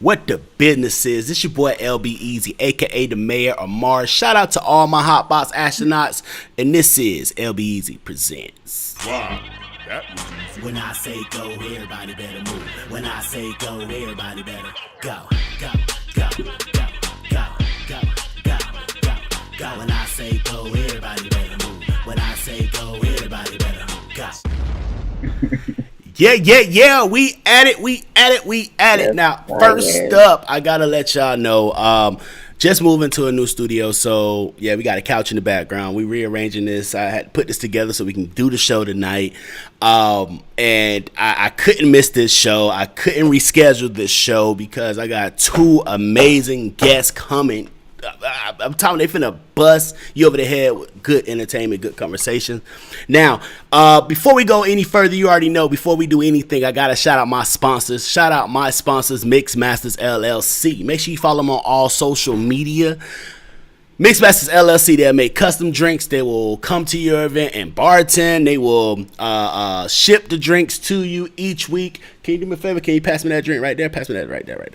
What the business is. This your boy LB Easy, aka the Mayor of Mars. Shout out to all my Hotbox astronauts, and this is LB Easy Presents. Wow, that was easy. When I say go, everybody better move. When I say go, everybody better go, go, go, go, go, go, go, go, go. When I say go, everybody better move. When I say go, everybody better go. Yeah. We at it. Now, first up, I gotta let y'all know, just moving to a new studio, so yeah, we got a couch in the background. We rearranging this. I had to put this together so we can do the show tonight. And I couldn't miss this show. I couldn't reschedule this show because I got two amazing guests coming. I'm telling you, they finna bust you over the head with good entertainment, good conversation. Now, before we go any further, you already know, before we do anything, I gotta shout out my sponsors. Shout out my sponsors, Mix Masters LLC. Make sure you follow them on all social media. Mix Masters LLC, they'll make custom drinks. They will come to your event and bartend. They will ship the drinks to you each week. Can you do me a favor? Can you pass me that drink right there? Pass me that right there.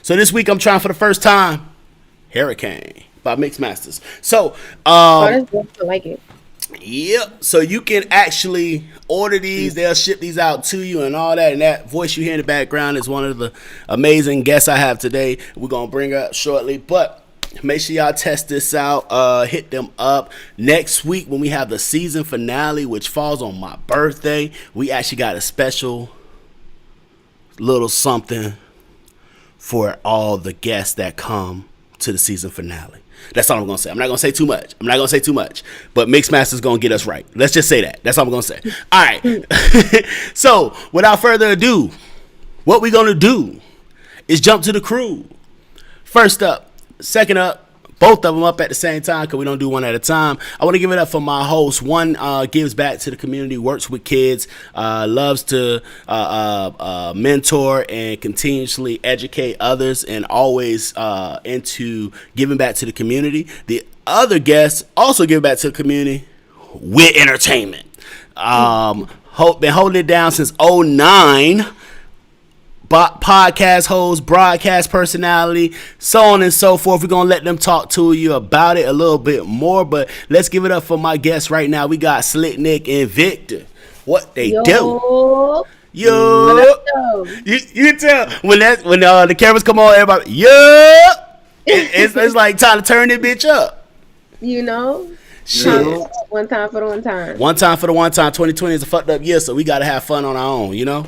So this week I'm trying for the first time Hurricane by Mix Masters. So, I like it. Yep. So you can actually order these. They'll ship these out to you and all that. And that voice you hear in the background is one of the amazing guests I have today. We're going to bring her up shortly. But make sure y'all test this out. Hit them up. Next week when we have the season finale, which falls on my birthday, we actually got a special little something for all the guests that come to the season finale. That's all I'm gonna say. I'm not gonna say too much. But Mixmaster's gonna get us right. Let's just say that. That's all I'm gonna say. All right. So without further ado, what we're gonna do is jump to the crew. First up, second up, both of them up at the same time because we don't do one at a time. I want to give it up for my host. One gives back to the community, works with kids, loves to mentor and continuously educate others, and always into giving back to the community. The other guest also give back to the community with entertainment. Been holding it down since 2009. Podcast host, broadcast personality, so on and so forth. We're going to let them talk to you about it a little bit more, but let's give it up for my guests right now. We got Slick Nick and Victor. What they do. Yo. You tell when the cameras come on, everybody, it's like time to turn this bitch up. You know? Shit. One time for the one time. One time for the one time. 2020 is a fucked up year, so we got to have fun on our own, you know?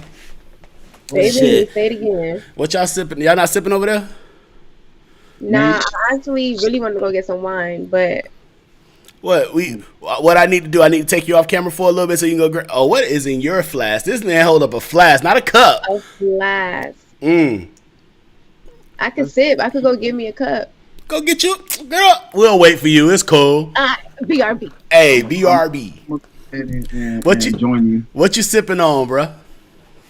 Say it again. What y'all sipping? Y'all not sipping over there? Nah, I actually really want to go get some wine, but what I need to do? I need to take you off camera for a little bit so you can go. Oh, what is in your flask? This man hold up a flask, not a cup. A flask. I could sip. I could go get me a cup. Go get you, girl. We'll wait for you. It's cool. BRB. Hey, BRB. What you sipping on, bruh?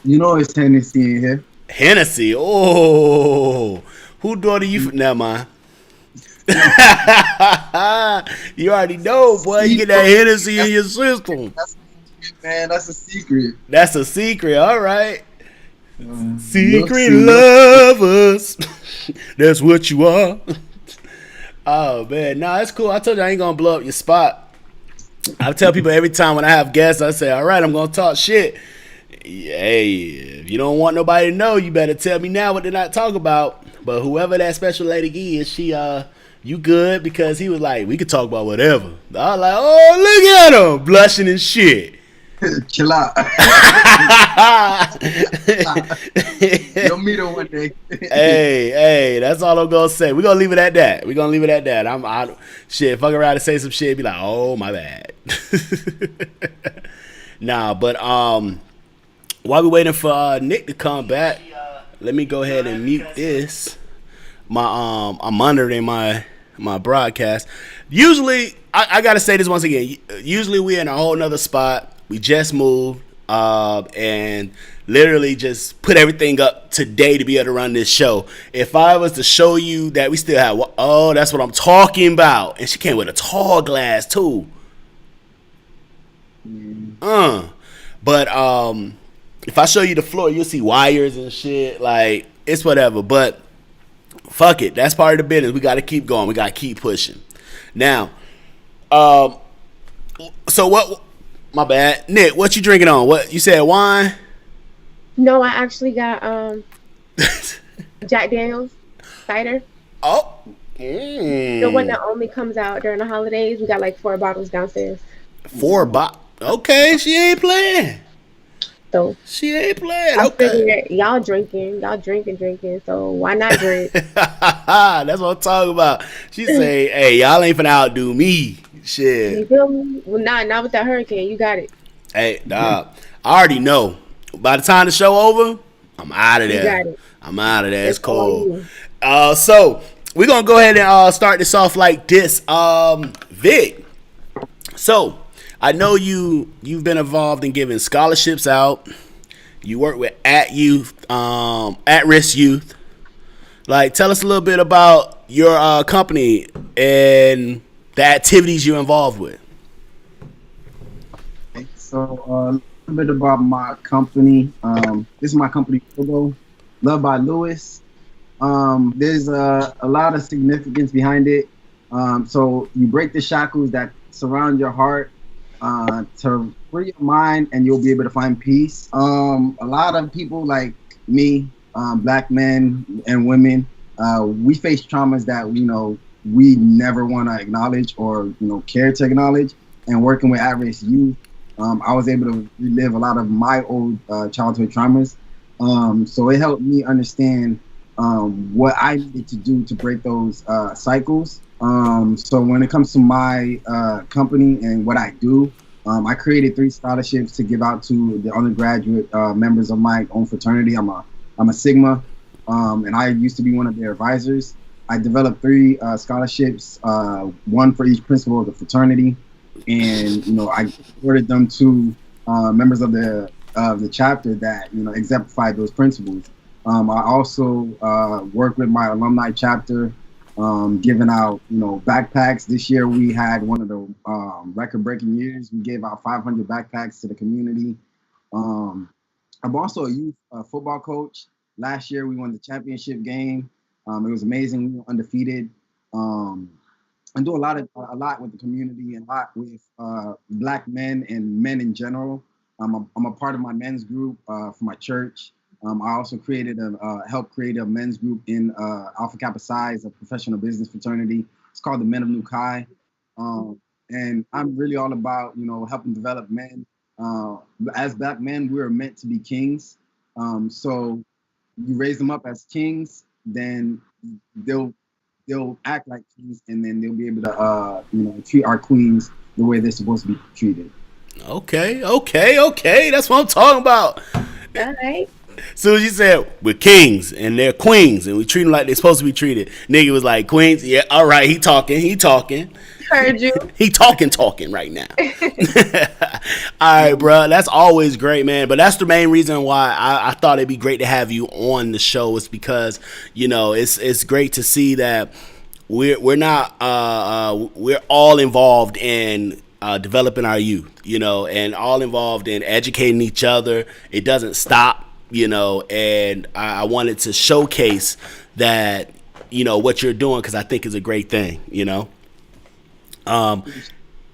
You know it's Hennessy in here. Hennessy? Oh. Who daughter you from? Never mind. You already know, boy. You get that Hennessy in your system. That's a secret. That's a secret. All right. Secret lovers. That's what you are. Oh, man. Nah, that's cool. I told you I ain't going to blow up your spot. I tell people every time when I have guests, I say, all right, I'm going to talk shit. Hey, if you don't want nobody to know, you better tell me now what they're not talking about. But whoever that special lady is, she you good, because he was like, we could talk about whatever. I was like, oh, look at him blushing and shit. Chill out. You'll meet her one day. hey, that's all I'm gonna say. We're gonna leave it at that. I'm shit, fuck around and say some shit, be like, oh, my bad. Nah, but while we waiting for Nick to come back, let me go ahead and mute this. I'm monitoring my broadcast. Usually, I gotta say this once again. Usually, we're in a whole nother spot. We just moved, and literally just put everything up today to be able to run this show. If I was to show you that we still have, oh, that's what I'm talking about. And she came with a tall glass too. But if I show you the floor, you'll see wires and shit. Like, it's whatever. But fuck it, that's part of the business. We got to keep going. We got to keep pushing. Now, um, so what? My bad, Nick. What you drinking on? What you said? Wine. No, I actually got Jack Daniels cider. Oh. The one that Mm. only comes out during the holidays. We got like 4 bottles downstairs. Four bot. Okay, she ain't playing. So She ain't playing. I Okay. figured y'all drinking. So why not drink? That's what I'm talking about. She say, "Hey, y'all ain't finna outdo me." You Shit. feel me? Well, not with that hurricane. You got it. Hey, dog. I already know. By the time the show over, I'm out of You there. got it. I'm out of there. It's It's all cold. you. So we're gonna go ahead and start this off like this. Vic. So I know you've been involved in giving scholarships out. You work with at risk youth. Like, tell us a little bit about your company and the activities you're involved with. So a little bit about my company. This is my company logo, Love by Lewis. There's a lot of significance behind it. So you break the shackles that surround your heart to free your mind, and you'll be able to find peace. A lot of people like me, black men and women, we face traumas that we never want to acknowledge or care to acknowledge. And working with at-risk youth, I was able to relive a lot of my old childhood traumas. So it helped me understand what I needed to do to break those cycles. So when it comes to my company and what I do, I created 3 scholarships to give out to the undergraduate members of my own fraternity. I'm a Sigma, and I used to be one of their advisors. I developed 3 scholarships, one for each principal of the fraternity, and I awarded them to members of the chapter that exemplified those principles. I also work with my alumni chapter, giving out backpacks. This year we had one of the record-breaking years. We gave out 500 backpacks to the community. Um, I'm also a youth football coach. Last year we won the championship game. It was amazing. We were undefeated. Um, I do a lot with the community and a lot with black men and men in general. I'm a part of my men's group for my church. I also helped create a men's group in Alpha Kappa Psi, a professional business fraternity. It's called the Men of New Chi. And I'm really all about helping develop men. Uh, as black men, we're meant to be kings. So you raise them up as kings, then they'll they'll act like kings, and then they'll be able to treat our queens the way they're supposed to be treated. Okay, okay, okay. That's what I'm talking about. All right. Soon as you said we're kings and they're queens and we treat them like they're supposed to be treated, nigga was like, queens, yeah, all right, he talking. Heard you. He talking right now. All right, bro. That's always great, man. But that's the main reason why I thought it'd be great to have you on the show. Is because it's great to see that we're not we're all involved in developing our youth, and all involved in educating each other. It doesn't stop, and I wanted to showcase that what you're doing because I think is a great thing. Um,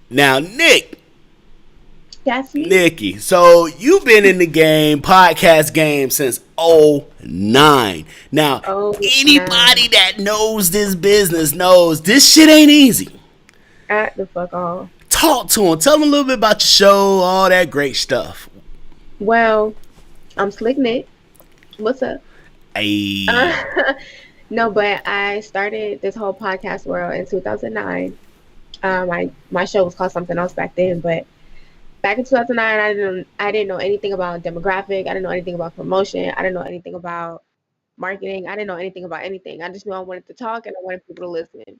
Now, That's me. Nikki, so you've been in the podcast game since '09. Now, Oh, anybody that knows this business knows this shit ain't easy. at the fuck off. Talk to them. Tell them a little bit about your show, all that great stuff. Well, I'm Slick Nick. What's up? Hey. No, but I started this whole podcast world in 2009. My show was called something else back then, but back in 2009, I didn't know anything about demographic. I didn't know anything about promotion. I didn't know anything about marketing. I didn't know anything about anything. I just knew I wanted to talk and I wanted people to listen.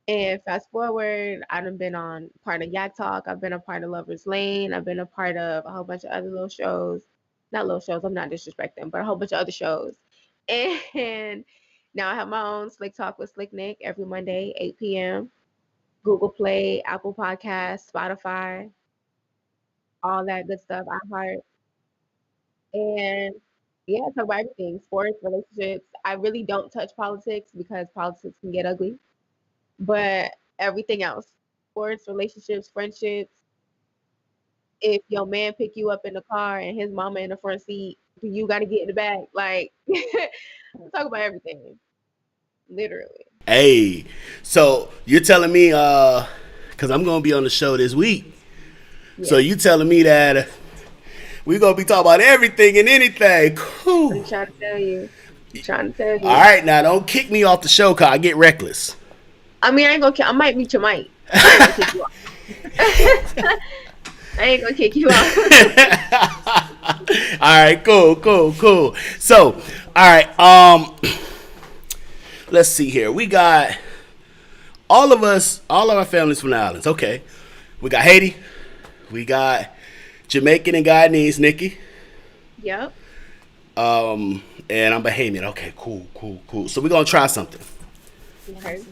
And fast forward, I've been on part of Yak Talk. I've been a part of Lovers Lane. I've been a part of a whole bunch of other little shows. Not little shows. I'm not disrespecting, but a whole bunch of other shows. And now I have my own Slick Talk with Slick Nick every Monday, 8 p.m. Google Play, Apple Podcasts, Spotify, all that good stuff. I heart. And Yeah, talk about everything. Sports, relationships. I really don't touch politics because politics can get ugly. But everything else. Sports, relationships, friendships. If your man pick you up in the car and his mama in the front seat, you gotta get in the back. Like talk about everything. Literally. Hey, so you're telling me, because I'm gonna be on the show this week. Yeah. So you telling me that we gonna be talking about everything and anything? I'm Cool. trying to tell you. I'm trying to tell you. All right, now don't kick me off the show, cause I get reckless. I mean, I ain't gonna. I might mute your mic. I ain't gonna kick you off. I ain't gonna kick you off. All right, cool. So, all right, let's see here. We got all of our families from the islands. Okay, we got Haiti, we got Jamaican and Guyanese, Nikki. Yep. And I'm Bahamian. Okay, cool. So we're gonna try something. Okay.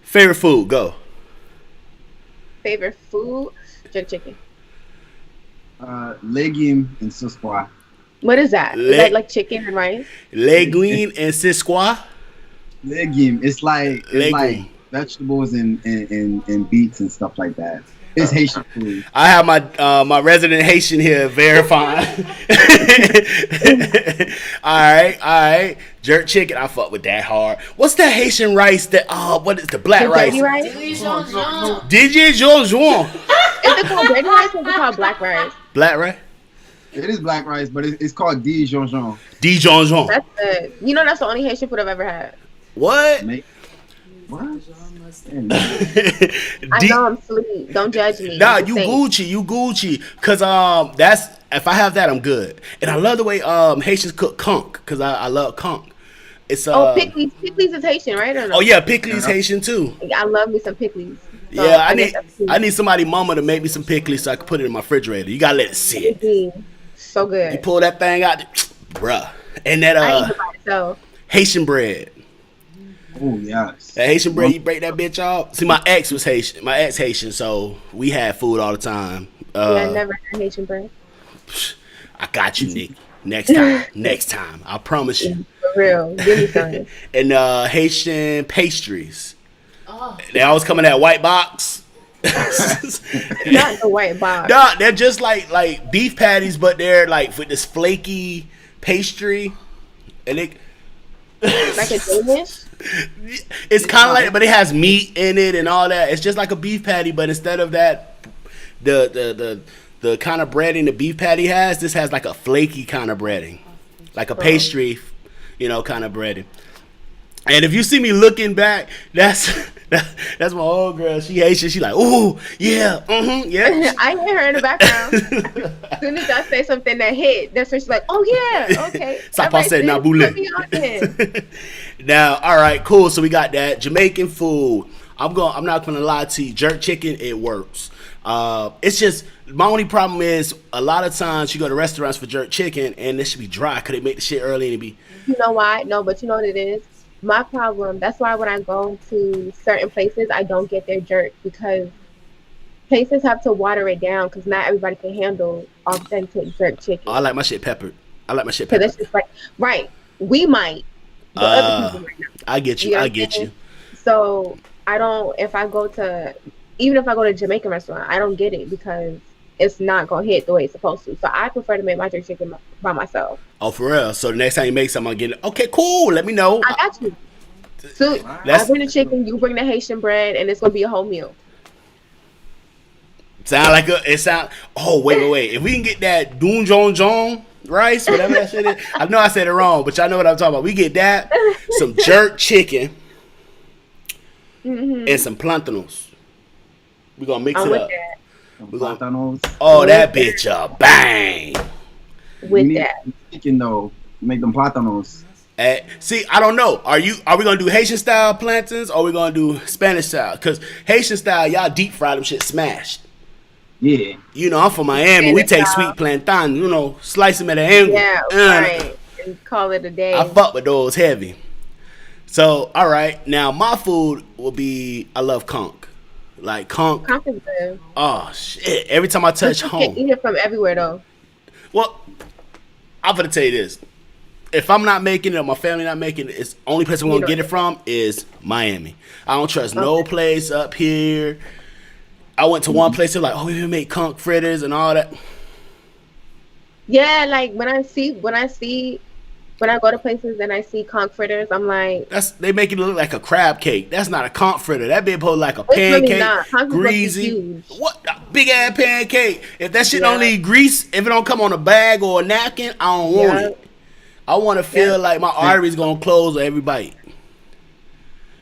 Favorite food, go. Favorite food? Jerk chicken. Legume and suspoa. What is that? Is that like chicken and rice? Leguine and sisqua. Legume. It's like vegetables and beets and stuff like that. It's Haitian food. I have my resident Haitian here verifying. All right. Jerk chicken, I fuck with that hard. What's that Haitian rice that? What is the black rice? Dirty rice? DJ Jean Jean. Is it called dirty rice or is it called black rice? Black rice. It is black rice, but it's called Dijon. Dijon. That's good. You know that's the only Haitian food I've ever had. What? What? I know I'm sweet. Don't judge me. Nah, you Gucci. Cause that's if I have that, I'm good. And I love the way Haitians cook conch, cause I love conch. It's pickles. Pickles is Haitian, right? Or no? Oh yeah, pickles Haitian too. I love me some pickles. So Yeah, I need somebody mama to make me some pickles so I can put it in my refrigerator. You gotta let it sit. So good. You pull that thing out, bruh. And that I eat it by itself. Haitian bread. Oh yes. That Haitian bread, you break that bitch off. See, my ex was Haitian. My ex Haitian, so we had food all the time. I never had Haitian bread. I got you, Nick. Next time. I promise you. For real. Give me some. And Haitian pastries. Oh. They always come in that white box. Not the white box. Nah, they're just like beef patties, but they're like with this flaky pastry. And it like a Danish? It's kind of like, but it has meat in it and all that. It's just like a beef patty, but instead of that, the kind of breading the beef patty has, this has like a flaky kind of breading, like a pastry, kind of breading. And if you see me looking back, that's my old girl. She Haitian. She like, ooh, yeah, yeah. I hear her in the background. As soon as I say something that hit, that's when she's like, oh yeah, okay. Sapa said Nabule. Now, all right, cool. So we got that Jamaican food. I'm not gonna lie to you. Jerk chicken, it works. It's just my only problem is a lot of times you go to restaurants for jerk chicken and it should be dry. Could they make the shit early and it be? You know why? No, but you know what it is. My problem, that's why when I go to certain places, I don't get their jerk because places have to water it down because not everybody can handle authentic jerk chicken. Oh, I like my shit peppered. Because it's just like, right, we might, but other people might not. I get you. You know I get you. So I don't, even if I go to a Jamaican restaurant, I don't get it because it's not going to hit the way it's supposed to. So I prefer to make my jerk chicken by myself. Oh, for real? So the next time you make something, I'll get it. Okay, cool. Let me know. I got you. So I bring the chicken, you bring the Haitian bread, and it's going to be a whole meal. Oh, wait. If we can get that Doon Jon Jon rice, whatever that shit is. I know I said it wrong, but y'all know what I'm talking about. We get that, some jerk chicken, and some plantanos. We're going to mix it up. That bitch a bang. With that. Chicken though, make them platanos. See, I don't know. Are we gonna do Haitian style plantains or are we gonna do Spanish style? Because Haitian style, y'all deep fry them shit smashed. Yeah. I'm from Miami. We take sweet plantain, slice them at an angle. Yeah, right. And call it a day. I fuck with those heavy. So, all right. Now, my food will be, I love conch. Like conch. Conch is good. Oh shit! Every time I touch You can home. eat it from everywhere though. Well, I'm gonna tell you this. If I'm not making it or my family not making it, it's only place I'm gonna get it from is Miami. I don't trust no place up here. I went to one place, they're like, oh, we make conch fritters and all that. Yeah, like when I go to places and I see conch fritters, I'm like, They make it look like a crab cake. That's not a conch fritter. That be supposed like a it's really pancake, not. Conch is supposed to be greasy. huge. What a big ass pancake? If that shit Yeah. don't need grease, if it don't come on a bag or a napkin, I don't want Yeah. it. I want to feel like my arteries gonna close with every bite.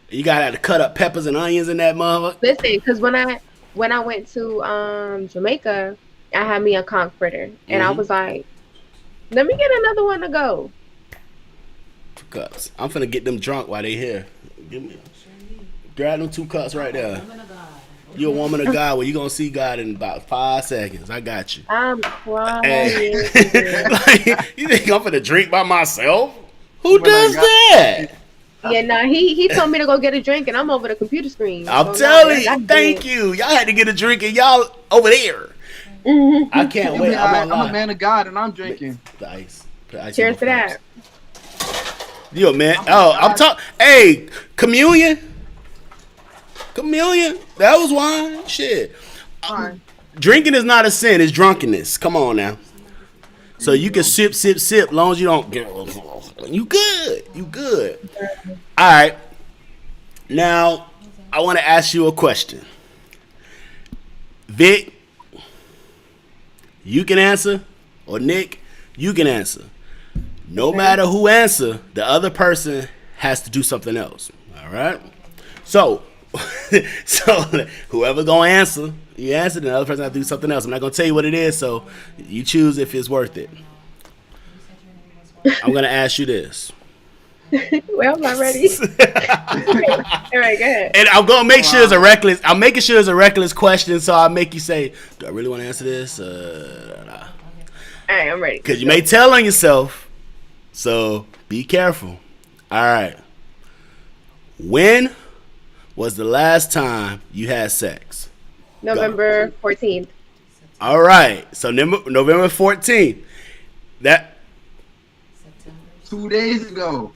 You gotta have to cut up peppers and onions in that mother. Listen, because when I went to Jamaica, I had me a conch fritter, and I was like, let me get another one to go. 2 cups. I'm finna get them drunk while they here. Grab them 2 cups right there. You a woman of God. Well, you gonna see God in about 5 seconds. I got you. I'm crying. Like, you think I'm finna drink by myself? Who does that? Yeah, nah, he told me to go get a drink, and I'm over the computer screen. I'm So, telling nah, you. Thank you. Y'all had to get a drink and y'all over there. I can't wait. I'm a man of God and I'm drinking. The ice. Put ice Cheers in to my that. flask. Yo, man. Oh, I'm talking. Hey, communion. Communion. That was wine. Shit. Drinking is not a sin. It's drunkenness. Come on now. So you can sip, long as you don't get. You good. You good. All right. Now, I want to ask you a question. Vic, you can answer, or Nick, you can answer. No matter who answer, the other person has to do something else. All right. So whoever gonna answer, you answer, the other person has to do something else. I'm not gonna tell you what it is, so you choose if it's worth it. I'm gonna ask you this. Well, I'm not ready. All right, go ahead. And I'm gonna make sure it's a reckless. I'm making sure it's a reckless question, so I'll make you say, "Do I really want to answer this?" All right, I'm ready. Because you may tell on yourself, so be careful. All right. When was the last time you had sex? November 14th. All right. So November 14th. That. 2 days ago.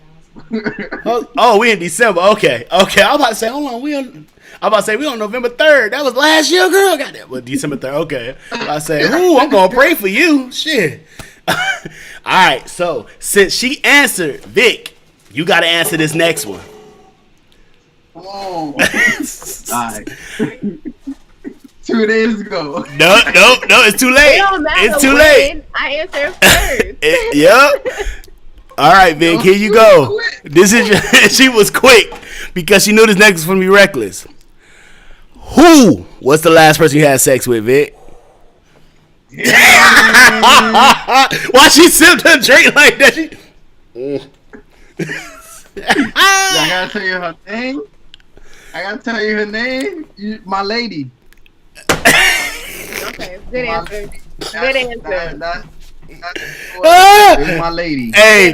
Oh, we in December. Okay. I'm about to say, hold on. I'm about to say we on November 3rd. That was last year, girl. Got that. Well, December 3rd. Okay. I say, ooh, I'm gonna pray for you. Shit. All right. So since she answered, Vic, you got to answer this next one. Oh. All right. 2 days ago. No, it's too late. It don't matter. It's too when. late. I answered first. Yep. All right, Vic, here you go. This is she was quick because she knew this next was gonna be reckless. Who was the last person you had sex with, Vic? Why she sipped her drink like that? I gotta tell you her name. My lady. Okay, good answer. Good answer. That's my lady. Hey,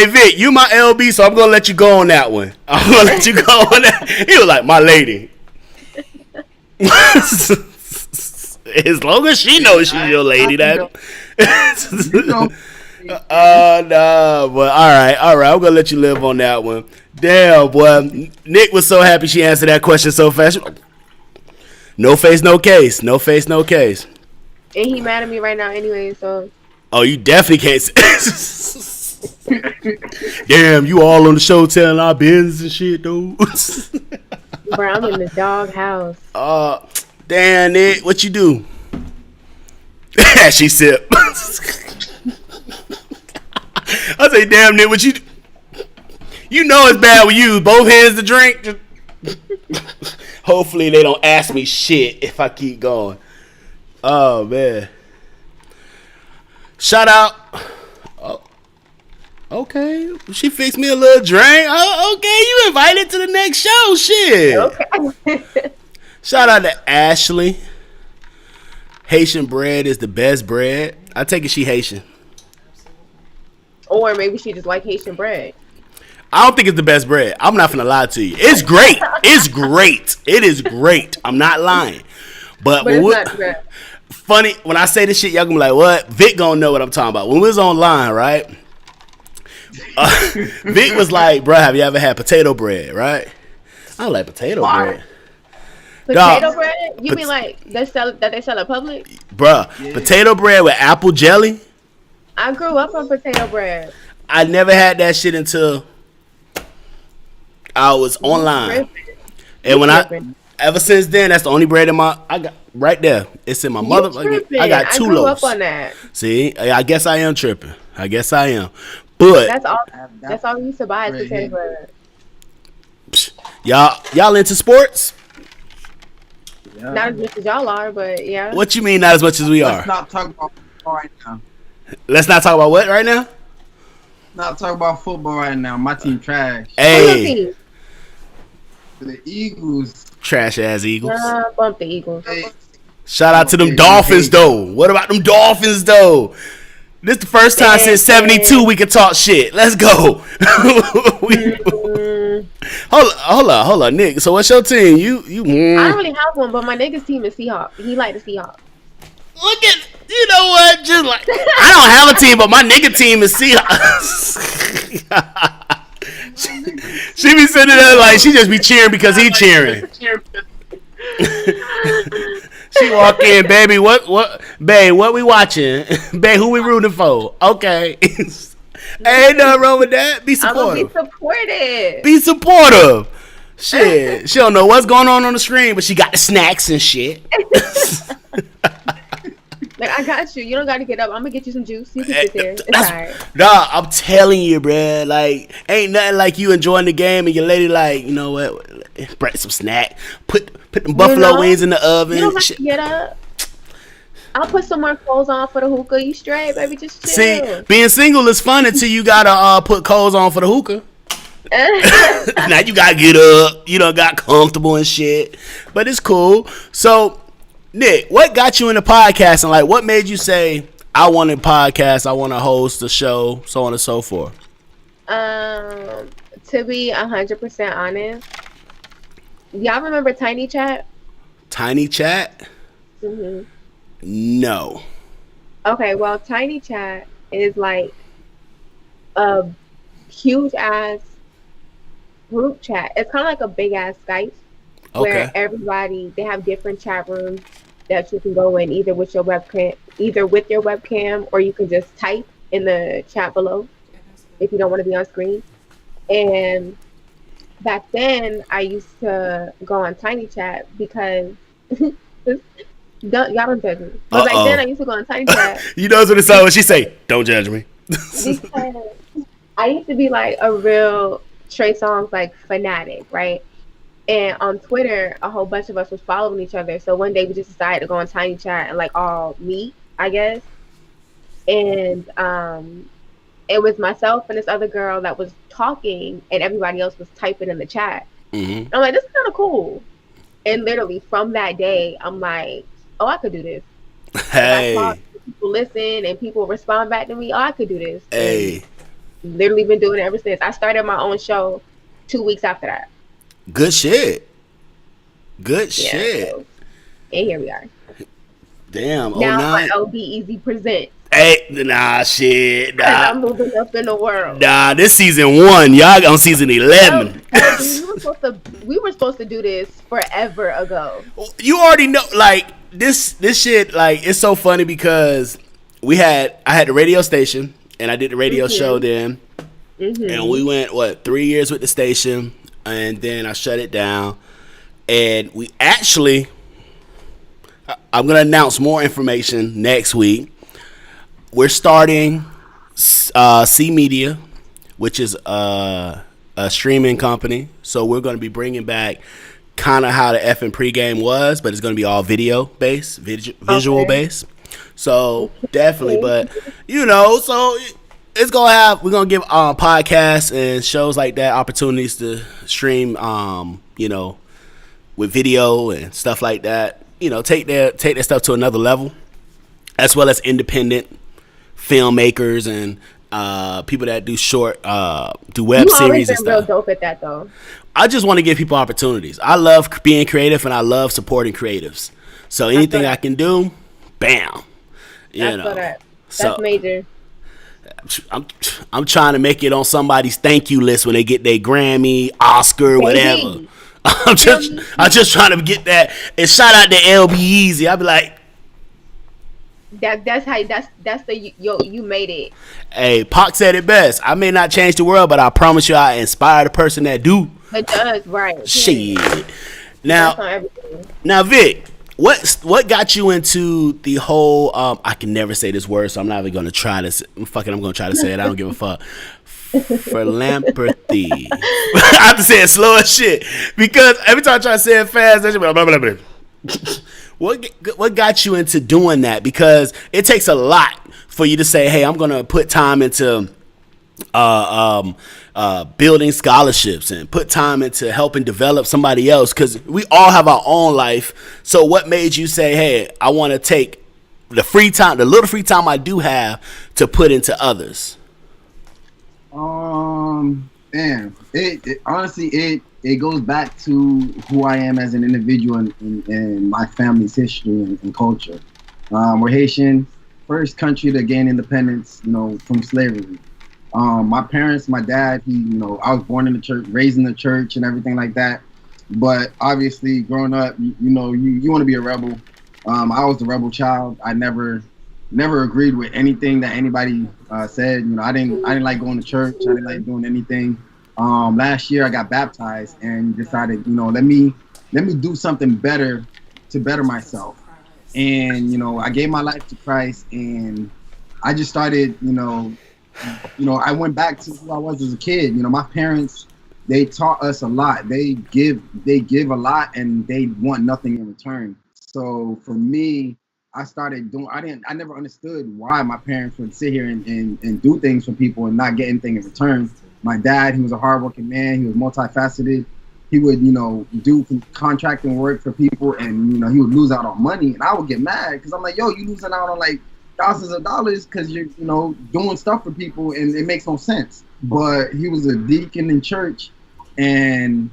Vic, you my LB, so I'm gonna let you go on that one. I'm gonna let you go on that. He was like, my lady. As long as she knows she's your lady, that. No, but all right. I'm gonna let you live on that one. Damn, boy. Nick was so happy she answered that question so fast. No face, no case. No face, no case. And he mad at me right now anyway, so. Oh, you definitely can't say. Damn, you all on the show telling our business and shit, dude. Bro, I'm in the dog house. Damn, Nick, what you do? She sip. I say, damn, Nick, what you do? You know it's bad when you use both hands to drink. Hopefully they don't ask me shit if I keep going. Oh, man. Shout out. Oh, okay. She fixed me a little drink. Oh, okay. You invited to the next show. Shit. Okay. Shout out to Ashley. Haitian bread is the best bread. I take it she Haitian. Or maybe she just like Haitian bread. I don't think it's the best bread. I'm not gonna lie to you. It's great. It's great. It is great. I'm not lying. But it's not the best. Funny, when I say this shit, y'all gonna be like, what? Vic gonna know what I'm talking about. When we was online, right? Vic was like, bro, have you ever had potato bread, right? I don't like potato bread. Potato bread? You mean like they sell at Publix? Bruh, potato bread with apple jelly? I grew up on potato bread. I never had that shit until I was online. And ever since then, that's the only bread I got right there. It's in my mother. I got 2 loaves. I grew up on that. See, I guess I am tripping. I guess I am. But that's all we used to buy is potato bread. Y'all into sports? Yeah. Not as much as y'all are, but yeah. What you mean not as much as we are? Let's not talk about football right now. Let's not talk about what right now? Not talk about football right now. My team trash. Hey. The Eagles. Trash ass Eagles. Bump the Eagles. Hey. Shout out to them Dolphins though. What about them Dolphins though? This the first time since '72 we can talk shit. Let's go. Hold on, Nick. So what's your team? You. I don't really have one, but my nigga's team is Seahawks. He like the Seahawks. Look at, you know what? Just like I don't have a team, but my nigga team is Seahawks. she be sitting there like she just be cheering because he cheering. She walk in, baby. What, babe? What we watching? Babe, who we rooting for? Okay. Ain't nothing wrong with that. Be supportive. I'm gonna be supportive. Be supportive. Shit. She don't know what's going on the screen, but she got the snacks and shit. Like, I got you. You don't got to get up. I'm gonna get you some juice. You can sit there. It's alright. Nah, I'm telling you, bruh. Like, ain't nothing like you enjoying the game and your lady like, you know what? Bring some snack. Put them buffalo wings in the oven. You don't have to get up. I'll put some more clothes on for the hookah. You straight, baby? Just chill. See, being single is fun until you gotta put clothes on for the hookah. Now you gotta get up. You done got comfortable and shit. But it's cool. So, Nick, what got you into podcasting? Like, what made you say, I want to podcast, I want to host a show, so on and so forth? To be 100% honest, y'all remember Tiny Chat? Tiny Chat? Mm-hmm. No. Okay, well, Tiny Chat is like a huge ass group chat. It's kind of like a big ass Skype where everybody, they have different chat rooms that you can go in either with your webcam, or you can just type in the chat below if you don't want to be on screen. And back then, I used to go on Tiny Chat because y'all don't judge me. But back then, I used to go on Tiny Chat. You know what it sounds when she say, "Don't judge me." Because I used to be like a real Trey Songz like fanatic, right? And on Twitter, a whole bunch of us was following each other. So one day we just decided to go on Tiny Chat and like all meet, I guess. And it was myself and this other girl that was talking, and everybody else was typing in the chat. Mm-hmm. I'm like, this is kind of cool. And literally from that day, I'm like, oh, I could do this. Hey. People listen and people respond back to me. Oh, I could do this. Hey. And literally been doing it ever since. I started my own show 2 weeks after that. Good shit. Good shit. So, and here we are. Damn. Now my OB Easy presents. Hey, nah, shit. Nah. I'm moving up in the world. Nah, this season 1. Y'all on season 11. We were supposed to do this forever ago. You already know, like, this shit, like, it's so funny because I had the radio station, and I did the radio show then. Mm-hmm. And we went, 3 years with the station, and then I shut it down. And we actually, I'm going to announce more information next week. We're starting C Media, which is a streaming company. So we're going to be bringing back kind of how the F and pregame was, but it's going to be all video based, visual based. So definitely, but you know, so it's going to have, we're going to give podcasts and shows like that opportunities to stream, you know, with video and stuff like that. You know, take their stuff to another level, as well as independent filmmakers and people that do short, do web You always series and been real stuff. dope at that though. I just want to give people opportunities. I love being creative and I love supporting creatives. So anything I can do, bam. You know. That's So major. I'm trying to make it on somebody's thank you list when they get their Grammy, Oscar, whatever. Baby. I'm just trying to get that. And shout out to LB Easy. I'll be like, That's the you made it. hey, Pac said it best. I may not change the world, but I promise you I inspire the person that do. It does, right. Shit. That's on Now, everything. now, Vic, what got you into the whole? I can never say this word, so I'm not even gonna try this. Fuck it, I'm gonna try to say it. I don't give a fuck. Philanthropy. I have to say it slow as shit because every time I try to say it fast, I just blah, blah, blah, blah. What got you into doing that? Because it takes a lot for you to say, "Hey, I'm gonna put time into building scholarships and put time into helping develop somebody else." Because we all have our own life. So, what made you say, "Hey, I want to take the free time, the little free time I do have, to put into others"? Man, it honestly it goes back to who I am as an individual and my family's history and culture. We're Haitian, first country to gain independence, from slavery. My parents, my dad, I was born in the church, raised in the church and everything like that. But obviously growing up, you want to be a rebel. I was the rebel child. I never agreed with anything that anybody said. I didn't like going to church. I didn't like doing anything. Last year I got baptized and decided, let me do something better to better myself. And, I gave my life to Christ and I just started, I went back to who I was as a kid. My parents, they taught us a lot. They give a lot and they want nothing in return. So for me, I started doing, I never understood why my parents would sit here and do things for people and not get anything in return. My dad, he was a hardworking man. He was multifaceted. He would, do contracting work for people and, he would lose out on money. And I would get mad because I'm like, yo, you losing out on like thousands of dollars because you're, doing stuff for people and it makes no sense. But he was a deacon in church and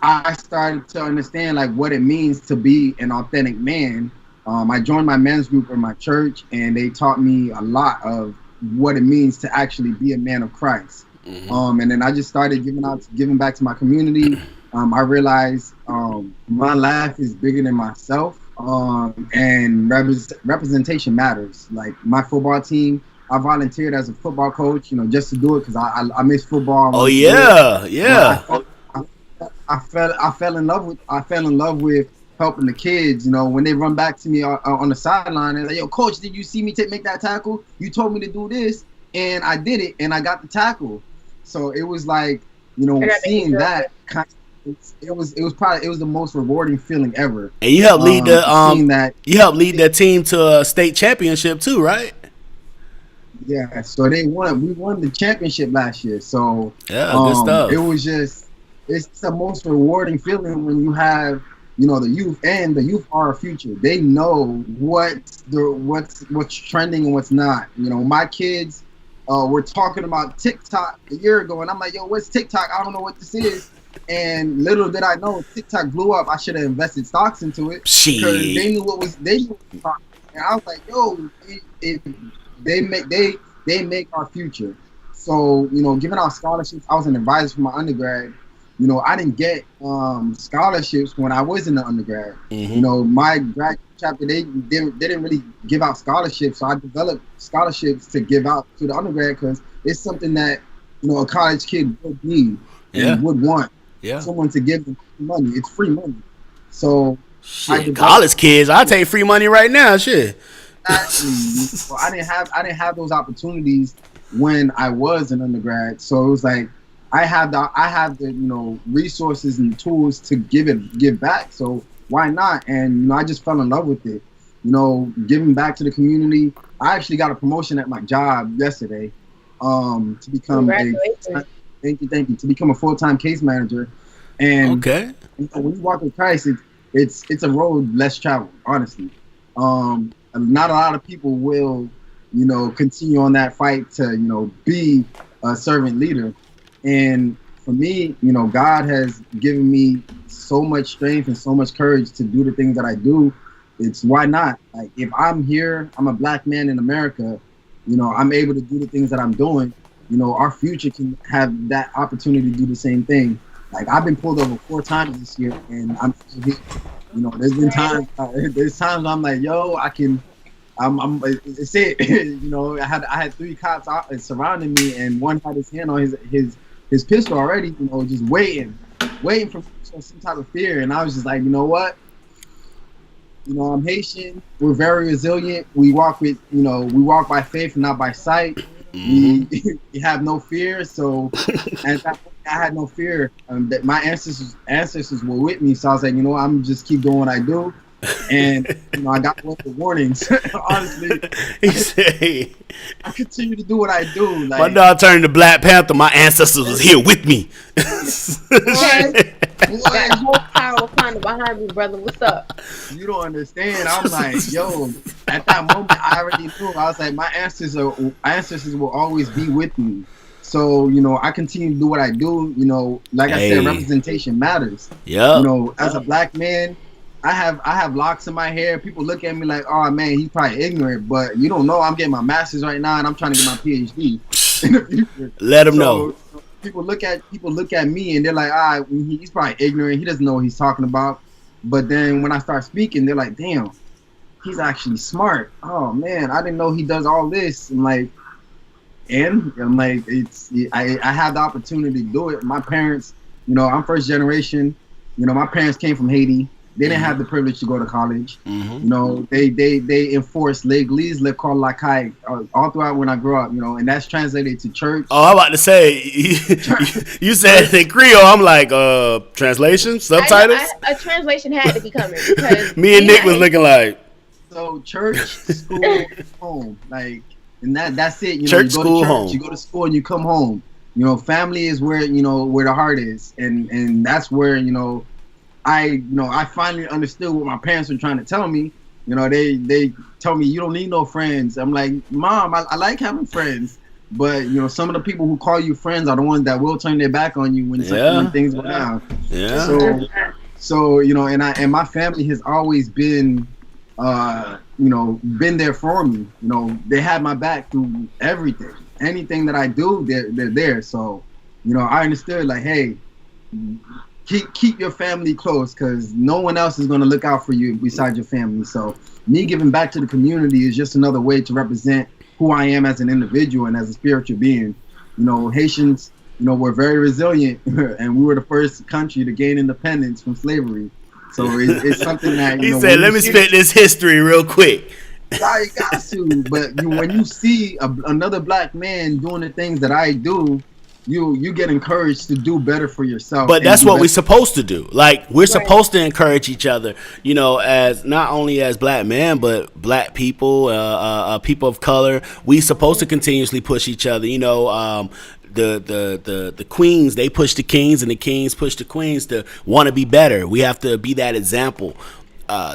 I started to understand like what it means to be an authentic man. I joined my men's group in my church and they taught me a lot of what it means to actually be a man of Christ. Mm-hmm. And then I just started giving back to my community. I realized my life is bigger than myself, and representation matters. Like my football team, I volunteered as a football coach, just to do it because I miss football. Oh yeah. I fell in love with helping the kids. When they run back to me on the sideline, they're like, "Yo, coach, did you see me make that tackle? You told me to do this, and I did it, and I got the tackle." So it was like, seeing that it was the most rewarding feeling ever. And you helped lead the team to a state championship too, right? Yeah. So we won the championship last year. So yeah, good stuff. It was it's the most rewarding feeling when you have, the youth, and the youth are our future. They know what's trending and what's not. My kids were talking about TikTok a year ago, and I'm like, yo, what's TikTok? I don't know what this is. And little did I know, TikTok blew up. I should have invested stocks into it because they knew what was talking. And I was like, yo, they make our future. So giving out scholarships. I was an advisor for my undergrad. I didn't get scholarships when I was in the undergrad. Mm-hmm. My grad chapter, they didn't really give out scholarships, so I developed scholarships to give out to the undergrad because it's something that a college kid would need and would want. Yeah. Someone to give them money. It's free money. So college kids, I'll take free money right now. Shit. Exactly. So I didn't have those opportunities when I was an undergrad. So it was like I have the resources and tools to give back. So why not? And I just fell in love with it. Giving back to the community. I actually got a promotion at my job yesterday. To become thank you to become a full-time case manager. And when you walk with Christ, it's a road less traveled. Honestly, not a lot of people will continue on that fight to, be a servant leader. And for me, God has given me so much strength and so much courage to do the things that I do. It's why not? Like, if I'm here, I'm a black man in America, I'm able to do the things that I'm doing. Our future can have that opportunity to do the same thing. Like, I've been pulled over 4 times this year, and I'm still here. There's been times, I'm like, yo, it's it. I had 3 cops surrounding me, and one had his hand on his pistol already, just waiting for some type of fear. And I was just like, you know what? I'm Haitian. We're very resilient. We walk by faith and not by sight. We have no fear. So, and I had no fear. That my ancestors were with me. So I was like, I'm just keep doing what I do. And I got lots of warnings. Honestly, I continue to do what I do. Like, my dog turned to Black Panther. My ancestors was here with me. That whole power kind of behind me, brother. What's up? You don't understand. I'm like, yo. At that moment, I already knew. I was like, my ancestors will always be with me. So, I continue to do what I do. Like I said, representation matters. Yeah. As a black man, I have locks in my hair. People look at me like, oh man, he's probably ignorant, but you don't know. I'm getting my master's right now, and I'm trying to get my PhD in the future. Let him know. People look at me, and they're like, he's probably ignorant. He doesn't know what he's talking about. But then when I start speaking, they're like, damn, he's actually smart. Oh man, I didn't know he does all this. I'm like, I have the opportunity to do it. My parents, I'm first generation. My parents came from Haiti. They didn't have the privilege to go to college. They enforced l'église, l'école lacai all throughout when I grew up. And that's translated to church. Oh, I'm about to say, you said it in Creole. I'm like, translation, subtitles. A translation had to be coming because me and Nick was looking like. So church, school, home, like, and that's it. Church, you go school, to church, home. You go to school and you come home. Family is where where the heart is, and that's where I finally understood what my parents were trying to tell me. They tell me you don't need no friends. I'm like, Mom, I like having friends, but some of the people who call you friends are the ones that will turn their back on you when things go down. Yeah. So and my family has always been been there for me. They had my back through everything. Anything that I do, they're there. So I understood, like, hey, keep your family close, because no one else is going to look out for you besides your family. So me giving back to the community is just another way to represent who I am as an individual and as a spiritual being. Haitians, we're very resilient, and we were the first country to gain independence from slavery. So it's something that he said, "Let me spit this history real quick." You got to, but when you see another black man doing the things that I do, you get encouraged to do better for yourself. But that's what we're supposed to do. Like, we're supposed to encourage each other, as not only as black men, but black people, people of color. We supposed to continuously push each other. The queens, they push the kings, and the kings push the queens to want to be better. We have to be that example.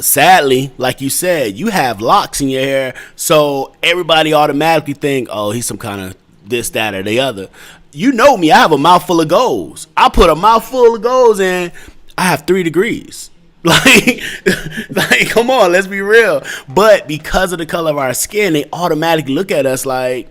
Sadly, like you said, you have locks in your hair, so everybody automatically think, oh, he's some kind of this, that, or the other. You know me, I have a mouthful of goals. I put a mouthful of goals in, I have 3 degrees. Like, come on, let's be real. But because of the color of our skin, they automatically look at us like,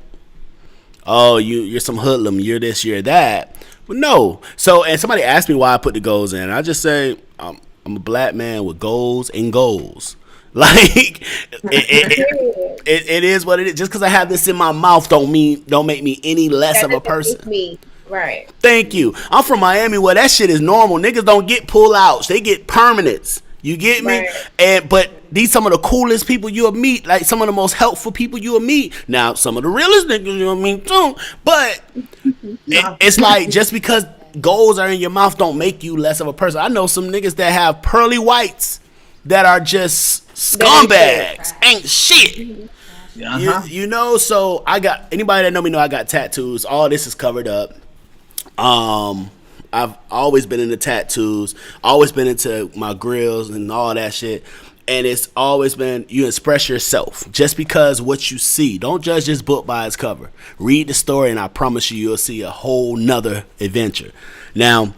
oh, you're some hoodlum, you're this, you're that. But no. So, and somebody asked me why I put the goals in. I just say, I'm a black man with goals and goals. Like, it is what it is. Just because I have this in my mouth don't make me any less of a person. Me. Right. Thank you. I'm from Miami where that shit is normal. Niggas don't get pull-outs. They get permanents. You get me? Right. But these some of the coolest people you'll meet, like some of the most helpful people you'll meet. Now, some of the realest niggas you'll meet too. But it's like, just because goals are in your mouth don't make you less of a person. I know some niggas that have pearly whites that are just scumbags. Ain't shit. So I got, anybody that know me know I got tattoos. All this is covered up. I've always been into tattoos, always been into my grills and all that shit. and it's always been you express yourself just because what you see. Don't judge this book by its cover. Read the story, and I promise you, you'll see a whole nother adventure. Now,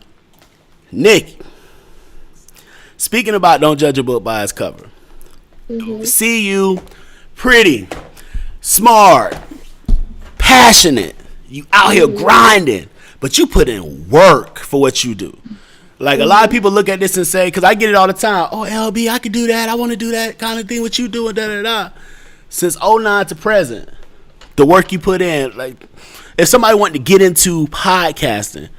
Nick, speaking about don't judge a book by its cover. See you pretty, smart, passionate. You out here grinding, but you put in work for what you do. Like, a lot of people look at this and say, because I get it all the time, oh, LB, I could do that. I want to do that kind of thing, what you doing, da-da-da. Since '09 to present, the work you put in, like, if somebody wanted to get into podcasting,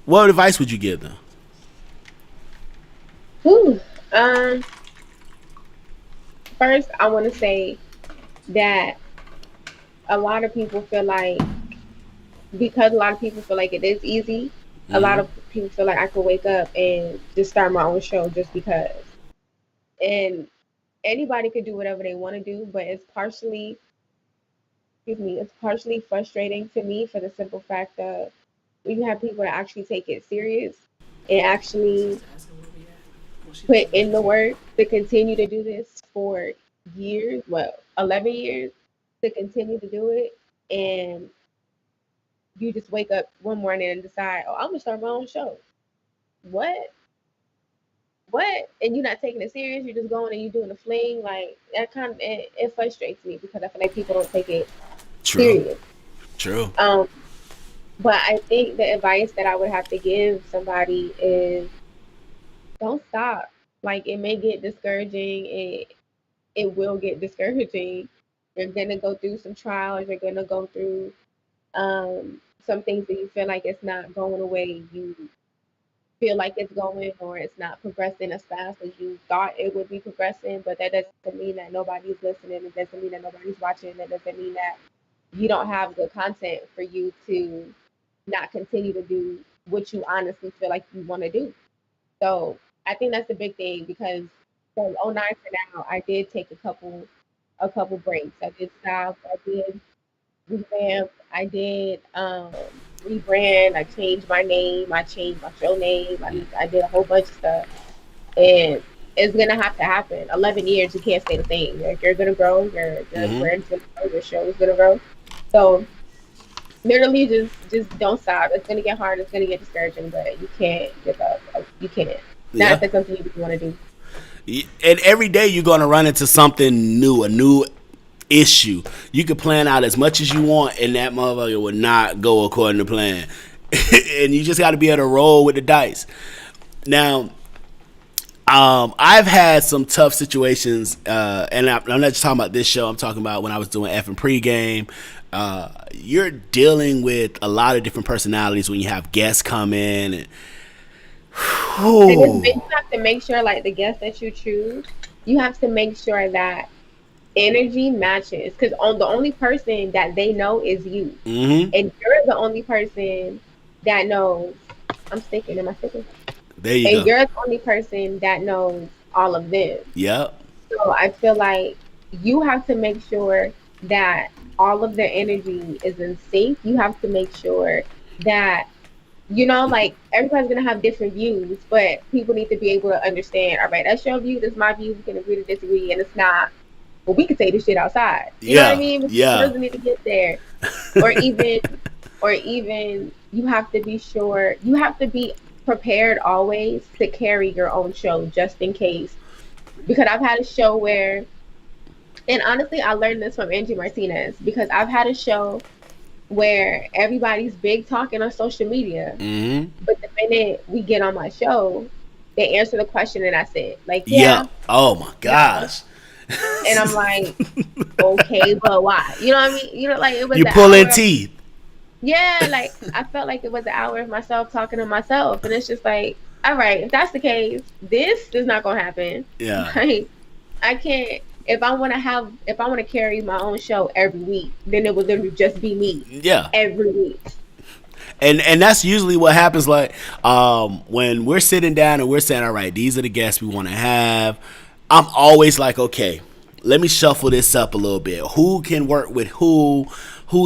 what advice would you give them? First, I want to say that a lot of people feel like, because a lot of people feel like it is easy, a lot of people feel like I could wake up and just start my own show just because. And anybody could do whatever they want to do, but it's partially frustrating to me for the simple fact that you have people that actually take it serious and actually put in the work to continue to do this for years, 11 years, to continue to do it, and you just wake up one morning and decide, oh, I'm gonna start my own show. What? And you're not taking it serious. You're just going and you're doing a fling. Like, that kind of it frustrates me because I feel like people don't take it serious. True. But I think the advice that I would have to give somebody is, don't stop. Like, it may get discouraging. It will get discouraging. You're gonna go through some trials. You're gonna go through some things that you feel like it's not going the way you feel like it's going, or it's not progressing as fast as you thought it would be progressing. But that doesn't mean that nobody's listening. It doesn't mean that nobody's watching. That doesn't mean that you don't have good content for you to not continue to do what you honestly feel like you want to do. So I think that's the big thing, because from '09 to now, I did take a couple breaks. I did stop. I did revamp. I did rebrand. I changed my name. I changed my show name. I did a whole bunch of stuff, and it's gonna have to happen. 11 years, you can't stay the same. Like, you're gonna grow. Your brand's gonna grow. Your show is gonna grow. So literally, just don't stop. It's gonna get hard. It's gonna get discouraging, but you can't give up. You can't. Not if that's something you want to do. And every day you're gonna run into something new, a new issue. You can plan out as much as you want, and that motherfucker will not go according to plan. And you just got to be able to roll with the dice. Now, I've had some tough situations, and I'm not just talking about this show. I'm talking about when I was doing F and pregame. You're dealing with a lot of different personalities when you have guests come in, and you have to make sure, like, the guests that you choose, you have to make sure that energy matches, because the only person that they know is you, and you're the only person that knows. I'm sticking. Am I sticking? There you go. And you're the only person that knows all of them. Yep. So I feel like you have to make sure that all of their energy is in sync. You have to make sure that, like, everybody's gonna have different views, but people need to be able to understand, all right, that's your view, that's my view, we can agree to disagree, and it's not, well, we could say this shit outside. You know what I mean? It doesn't need to get there. Or even you have to be sure, you have to be prepared always to carry your own show just in case. Because I've had a show where, and honestly, I learned this from Angie Martinez, because I've had a show where everybody's big talking on social media, but the minute we get on my show, they answer the question and that's it. Like, oh my gosh. And I'm like, okay, but why? You know what I mean? Like, it was, you pulling teeth. Yeah, like, I felt like it was an hour of myself talking to myself, and it's just like, all right, if that's the case, this is not gonna happen. Yeah. Like, I can't. If I want to carry my own show every week, then it would literally just be me. Yeah. Every week. And that's usually what happens. Like, when we're sitting down and we're saying, all right, these are the guests we want to have, I'm always like, okay, let me shuffle this up a little bit. Who can work with who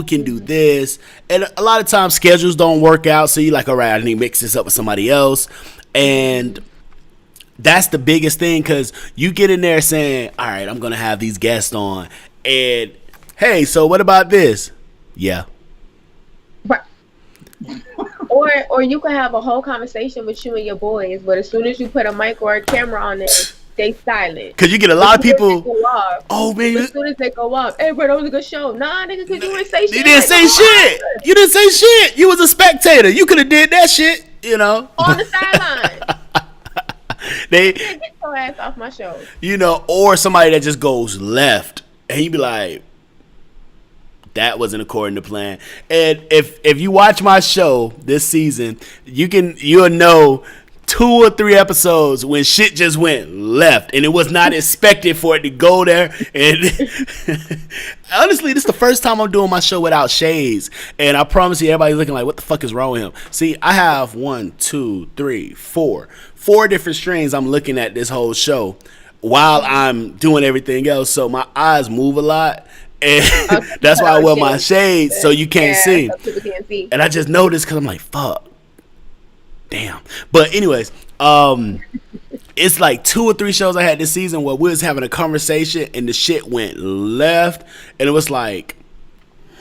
can do this? And a lot of times schedules don't work out, so you're like, all right, I need to mix this up with somebody else. And That's the biggest thing, because you get in there saying, all right, I'm going to have these guests on. And, hey, so what about this? Yeah. Right. Or you can have a whole conversation with you and your boys, but as soon as you put a mic or a camera on it, they silent. Because you get a lot of people. Oh man! As soon as they go off, hey bro, that was a good show. Nah, nigga, because you didn't say shit. You didn't say shit. You didn't say shit. You was a spectator. You could have did that shit. You know, on the sideline. They get your ass off my show. You know, or somebody that just goes left, and you be like, that wasn't according to plan. And if you watch my show this season, you'll know 2 or 3 episodes when shit just went left, and it was not expected for it to go there. And honestly, this is the first time I'm doing my show without shades, and I promise you, everybody's looking like, what the fuck is wrong with him? See, I have 1, 2, 3, 4 different strings I'm looking at this whole show while I'm doing everything else, so my eyes move a lot. And that's why I wear my shades, so you can't see. So people can't see. And I just noticed, because I'm like, fuck. Damn. But anyways, it's like 2 or 3 shows I had this season where we was having a conversation and the shit went left, and it was like,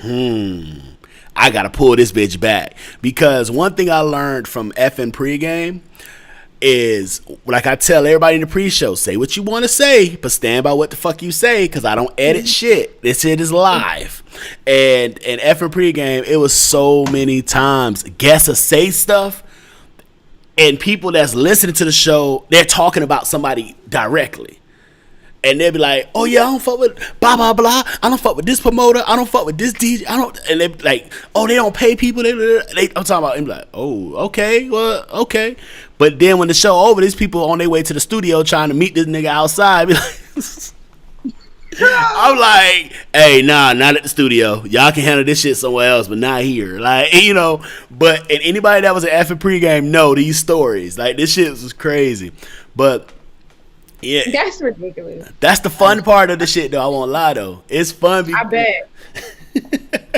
I gotta pull this bitch back. Because one thing I learned from effing pregame is, like I tell everybody in the pre-show, say what you want to say, but stand by what the fuck you say, because I don't edit shit. This shit is live. And effing pregame, it was so many times guests will say stuff, and people that's listening to the show, they're talking about somebody directly. And they'll be like, oh yeah, I don't fuck with blah, blah, blah. I don't fuck with this promoter. I don't fuck with this DJ. And they be like, oh, they don't pay people. I'm talking about, and be like, oh, okay, well, okay. But then when the show over, these people on their way to the studio trying to meet this nigga outside. Be like, I'm like, hey, nah, not at the studio. Y'all can handle this shit somewhere else, but not here. Like, you know, and anybody that was an effing pregame know these stories. Like, this shit was crazy. But yeah, that's ridiculous. That's the fun part of the shit, though. I won't lie, though. It's fun. I bet.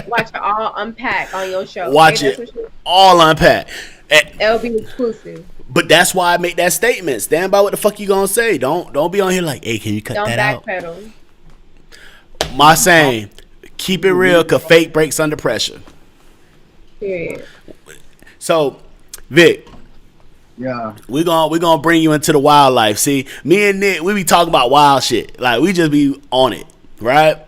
Watch it all unpack on your show. Watch it all unpack. It'll be exclusive. But that's why I make that statement. Stand by what the fuck you gonna say. Don't be on here like, hey, can you cut that out? Don't backpedal. My saying, keep it real, cause fake breaks under pressure. Period. So, Vic. Yeah. We're gonna bring you into the wildlife. See, me and Nick, we be talking about wild shit. Like, we just be on it, right?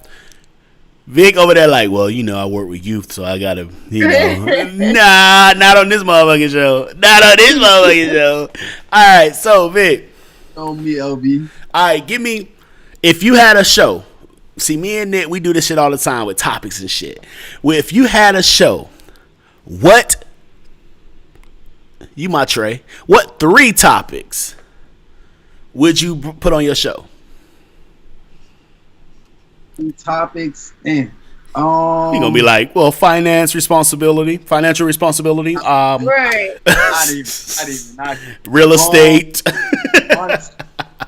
Vic over there like, well, you know, I work with youth, so I gotta, you know. Nah, not on this motherfucking show. Not on this motherfucking show. Alright, so Vic. On me, LB. Alright, give me, if you had a show. See, me and Nick, we do this shit all the time with topics and shit. Well, if you had a show, what 3 topics would you put on your show? 3 topics, man. You're gonna be like, well, financial responsibility, right. Not even. Real estate.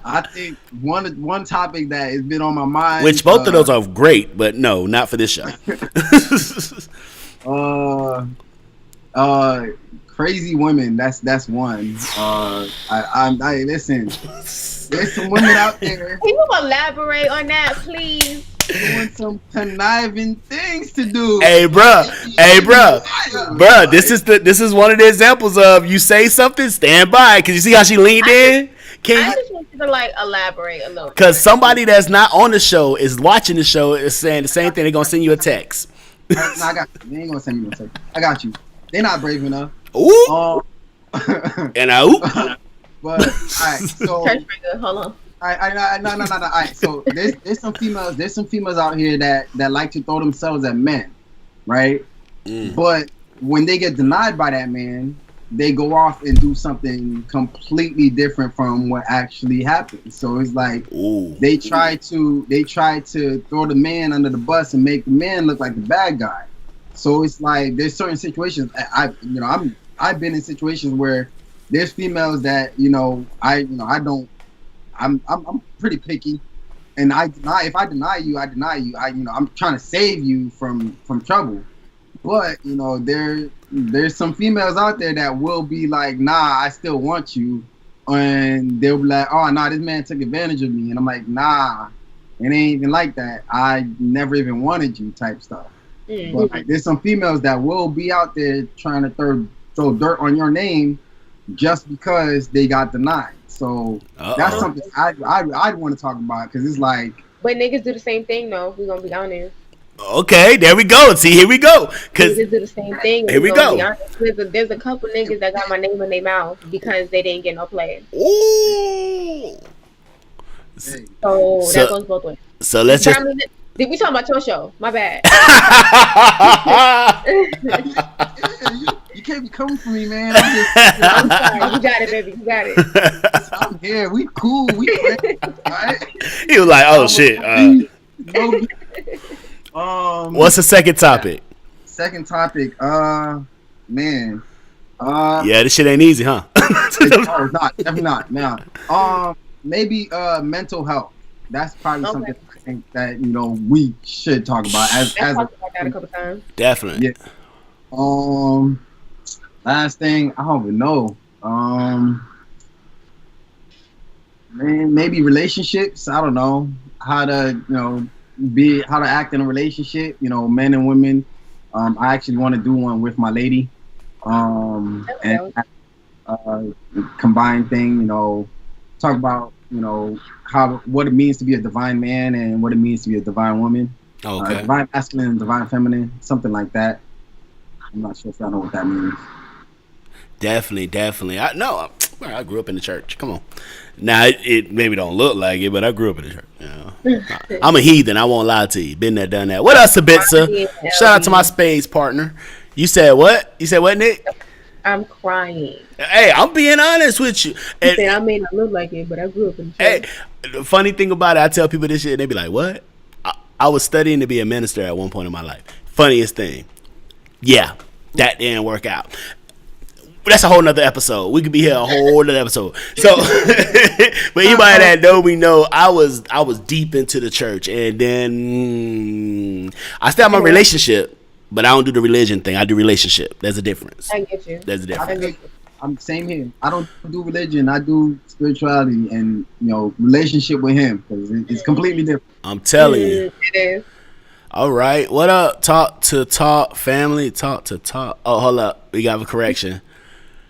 I think one topic that has been on my mind, which both of those are great, but no, not for this show. Crazy women. That's one. I listen. There's some women out there. Can you elaborate on that, please? Doing some conniving things to do. Hey, bruh. This is one of the examples of you say something, stand by. Cause you see how she leaned in. I just want you to elaborate a little. Cause somebody that's not on the show is watching the show is saying the same thing. They're gonna send you a text. No, I got you. They ain't gonna send me no text. I got you. They're not brave enough. Ooh. And I oop. But all right, so hold on. No. All right, so there's some females out here that like to throw themselves at men, right? But when they get denied by that man, they go off and do something completely different from what actually happened. So it's like they try to throw the man under the bus and make the man look like the bad guy. So it's like there's certain situations I've been in situations where there's females that I'm pretty picky, and if I deny you. I'm trying to save you from trouble. But there's some females out there that will be like, nah, I still want you, and they'll be like, "Oh, nah, this man took advantage of me," and I'm like, "Nah, it ain't even like that. I never even wanted you," type stuff. But like, there's some females that will be out there trying to throw dirt on your name just because they got denied. So that's something I'd want to talk about, because it's like. But niggas do the same thing though. We're gonna be honest. Okay, there we go. See, here we go. Cause niggas do the same thing. Here we go. There's a couple niggas that got my name in their mouth because they didn't get no play. Ooh. So that goes both ways. So let's just. Did we talk about your show? My bad. You can't be coming for me, man. I'm sorry. You got it, baby. You got it. I'm here. We cool. We friends, right? He was like, "Oh shit." What's the second topic? Second topic. Man. Yeah, this shit ain't easy, huh? It's not. Definitely not. Now, maybe mental health. That's probably something I think that we should talk about. As talked about that a couple times. Definitely. Yeah. Last thing, I don't even know. Man, maybe relationships. I don't know how to how to act in a relationship. Men and women. I actually want to do one with my lady. And combined thing. Talk about what it means to be a divine man and what it means to be a divine woman. Okay. Divine masculine and divine feminine, something like that. I'm not sure if y'all know what that means. Definitely. I grew up in the church. Come on. Now it maybe don't look like it, but I grew up in the church. I'm a heathen. I won't lie to you. Been there, done that. What else, Sabitza? Shout out to my spades partner. You said what? You said what, Nick? I'm crying. Hey, I'm being honest with you. I may not look like it, but I grew up in the church. Hey, the funny thing about it, I tell people this shit, and they be like, "What?" I was studying to be a minister at one point in my life. Funniest thing. Yeah, that didn't work out. That's a whole nother episode. We could be here a whole nother episode. So, but anybody that know me know I was deep into the church, and then I still have my relationship, but I don't do the religion thing. I do relationship. There's a difference. I get you. There's a difference. I'm same here. I don't do religion. I do spirituality and relationship with him, because it's completely different. I'm telling you. It is. All right. What up? Talk to talk family. Talk to talk. Oh, hold up. We got a correction.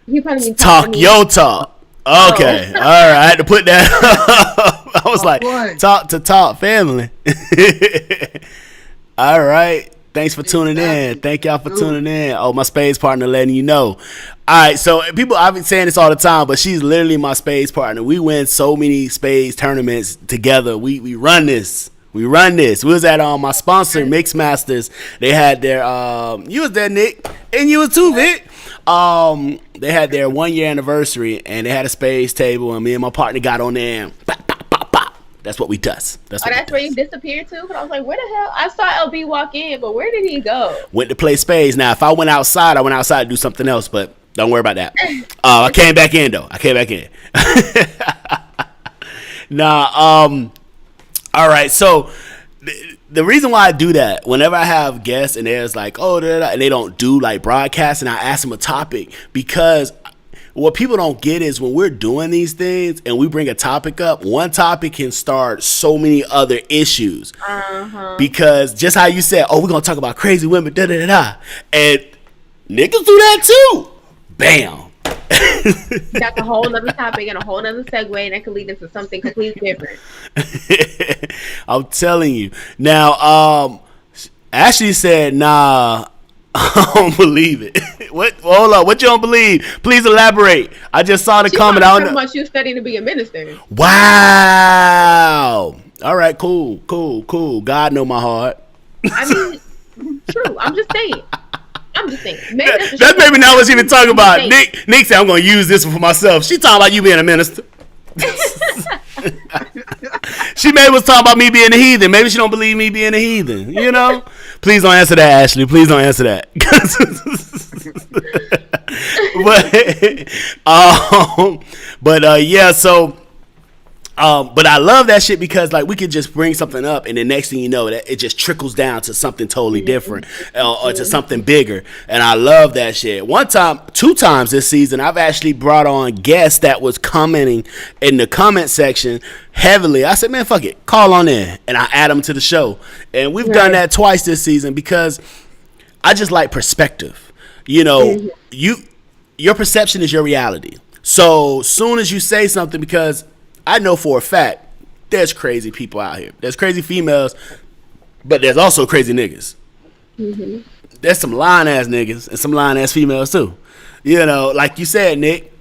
You probably mean talk your talk. Okay. All right. I had to put that up. I was like, boy. Talk to talk family. All right. Thanks for tuning in. Thank y'all for tuning in. Oh, my spades partner letting you know. All right, so people, I've been saying this all the time, but she's literally my spades partner. We win so many spades tournaments together. We run this. We was at my sponsor, Mixmasters. They had their you was there, Nick, and you was too, Vic. They had their 1 year anniversary, and they had a spades table, and me and my partner got on there and pop, pop, pop, pop. That's what we does. That's where you disappeared to? But I was like, where the hell? I saw LB walk in, but where did he go? Went to play spades. Now, if I went outside to do something else, but don't worry about that. I came back in, though. All right, so the reason why I do that, whenever I have guests and there's like, and they don't do like broadcast, and I ask them a topic, because what people don't get is when we're doing these things and we bring a topic up, one topic can start so many other issues. Because just how you said, we're going to talk about crazy women, and niggas do that too. Bam. That's a whole nother topic and a whole nother segue, and that could lead into something completely different. I'm telling you. Now, Ashley said, nah, I don't believe it. What? Hold up. What you don't believe? Please elaborate. I just saw the comment. I don't know. Much you studying to be a minister. Wow. All right. Cool. God know my heart. I mean, true. I'm just saying. Maybe that's maybe not what she been talking about. Nick said, I'm going to use this one for myself. She talking about you being a minister. She maybe was talking about me being a heathen. Maybe she don't believe me being a heathen. Please don't answer that, Ashley. Please don't answer that. yeah. So But I love that shit because like we could just bring something up, and the next thing you know, that it just trickles down to something totally different or to something bigger. And I love that shit. One time, 2 times this season, I've actually brought on guests that was commenting in the comment section heavily. I said, man, fuck it, call on in, and I add them to the show. And we've done that twice this season because I just like perspective. You know, your perception is your reality. So soon as you say something, because I know for a fact there's crazy people out here. There's crazy females, but there's also crazy niggas. There's some lying ass niggas and some lying ass females too. You know, like you said, Nick.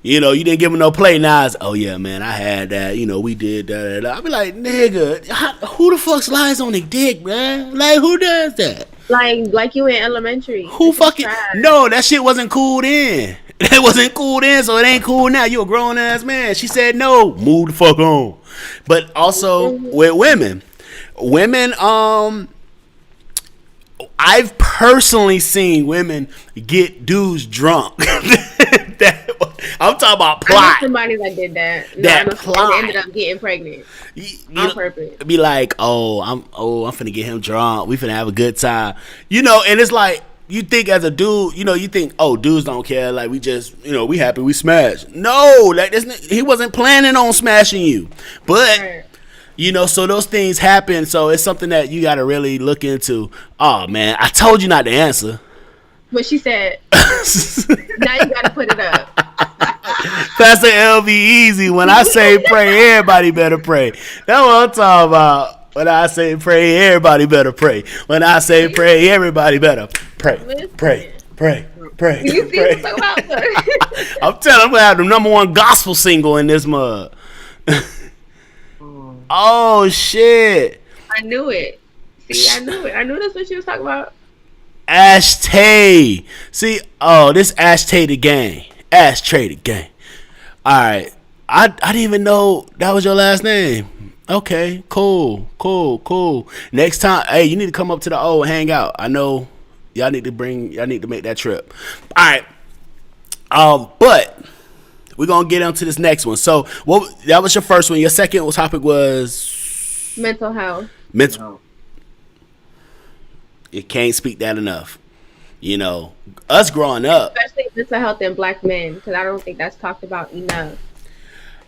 You know, you didn't give them no play. Now it's, oh yeah, man, I had that. You know, we did that. I'll be like, nigga, who the fuck's lies on their dick, man? Like, who does that? Like you in elementary. Who fucking? No, that shit wasn't cool then. It wasn't cool then, so it ain't cool now. You a grown ass man. She said no. Move the fuck on. But also with women, I've personally seen women get dudes drunk. I'm talking about plot. I know somebody that did that. That plot ended up getting pregnant on purpose. Be like, I'm finna get him drunk. We finna have a good time. You know, and it's like, you think as a dude, you know, you think, oh, dudes don't care. Like, we just, you know, we happy, we smash. No, like, he wasn't planning on smashing you. But, you know, so those things happen. So it's something that you got to really look into. Oh, man, I told you not to answer. But she said, now you got to put it up. Pastor LV Easy. When I say pray, everybody better pray. That's what I'm talking about. When I say pray, everybody better pray. When I say pray, everybody better pray. Pray. You see what's about I'm telling you, I'm going to have the #1 gospel single in this mug. Oh, shit. I knew it. See, I knew it. I knew that's what she was talking about. Ash Tay. See, this Ash Tay the gang. Ash Tay the gang. All right. I didn't even know that was your last name. Okay, cool. Next time, hey, you need to come up to the O and hang out. I know y'all need to make that trip. All right. But we're gonna get onto this next one. So, that was your first one. Your second topic was mental health. You can't speak that enough. You know, us growing up, especially mental health in Black men, because I don't think that's talked about enough.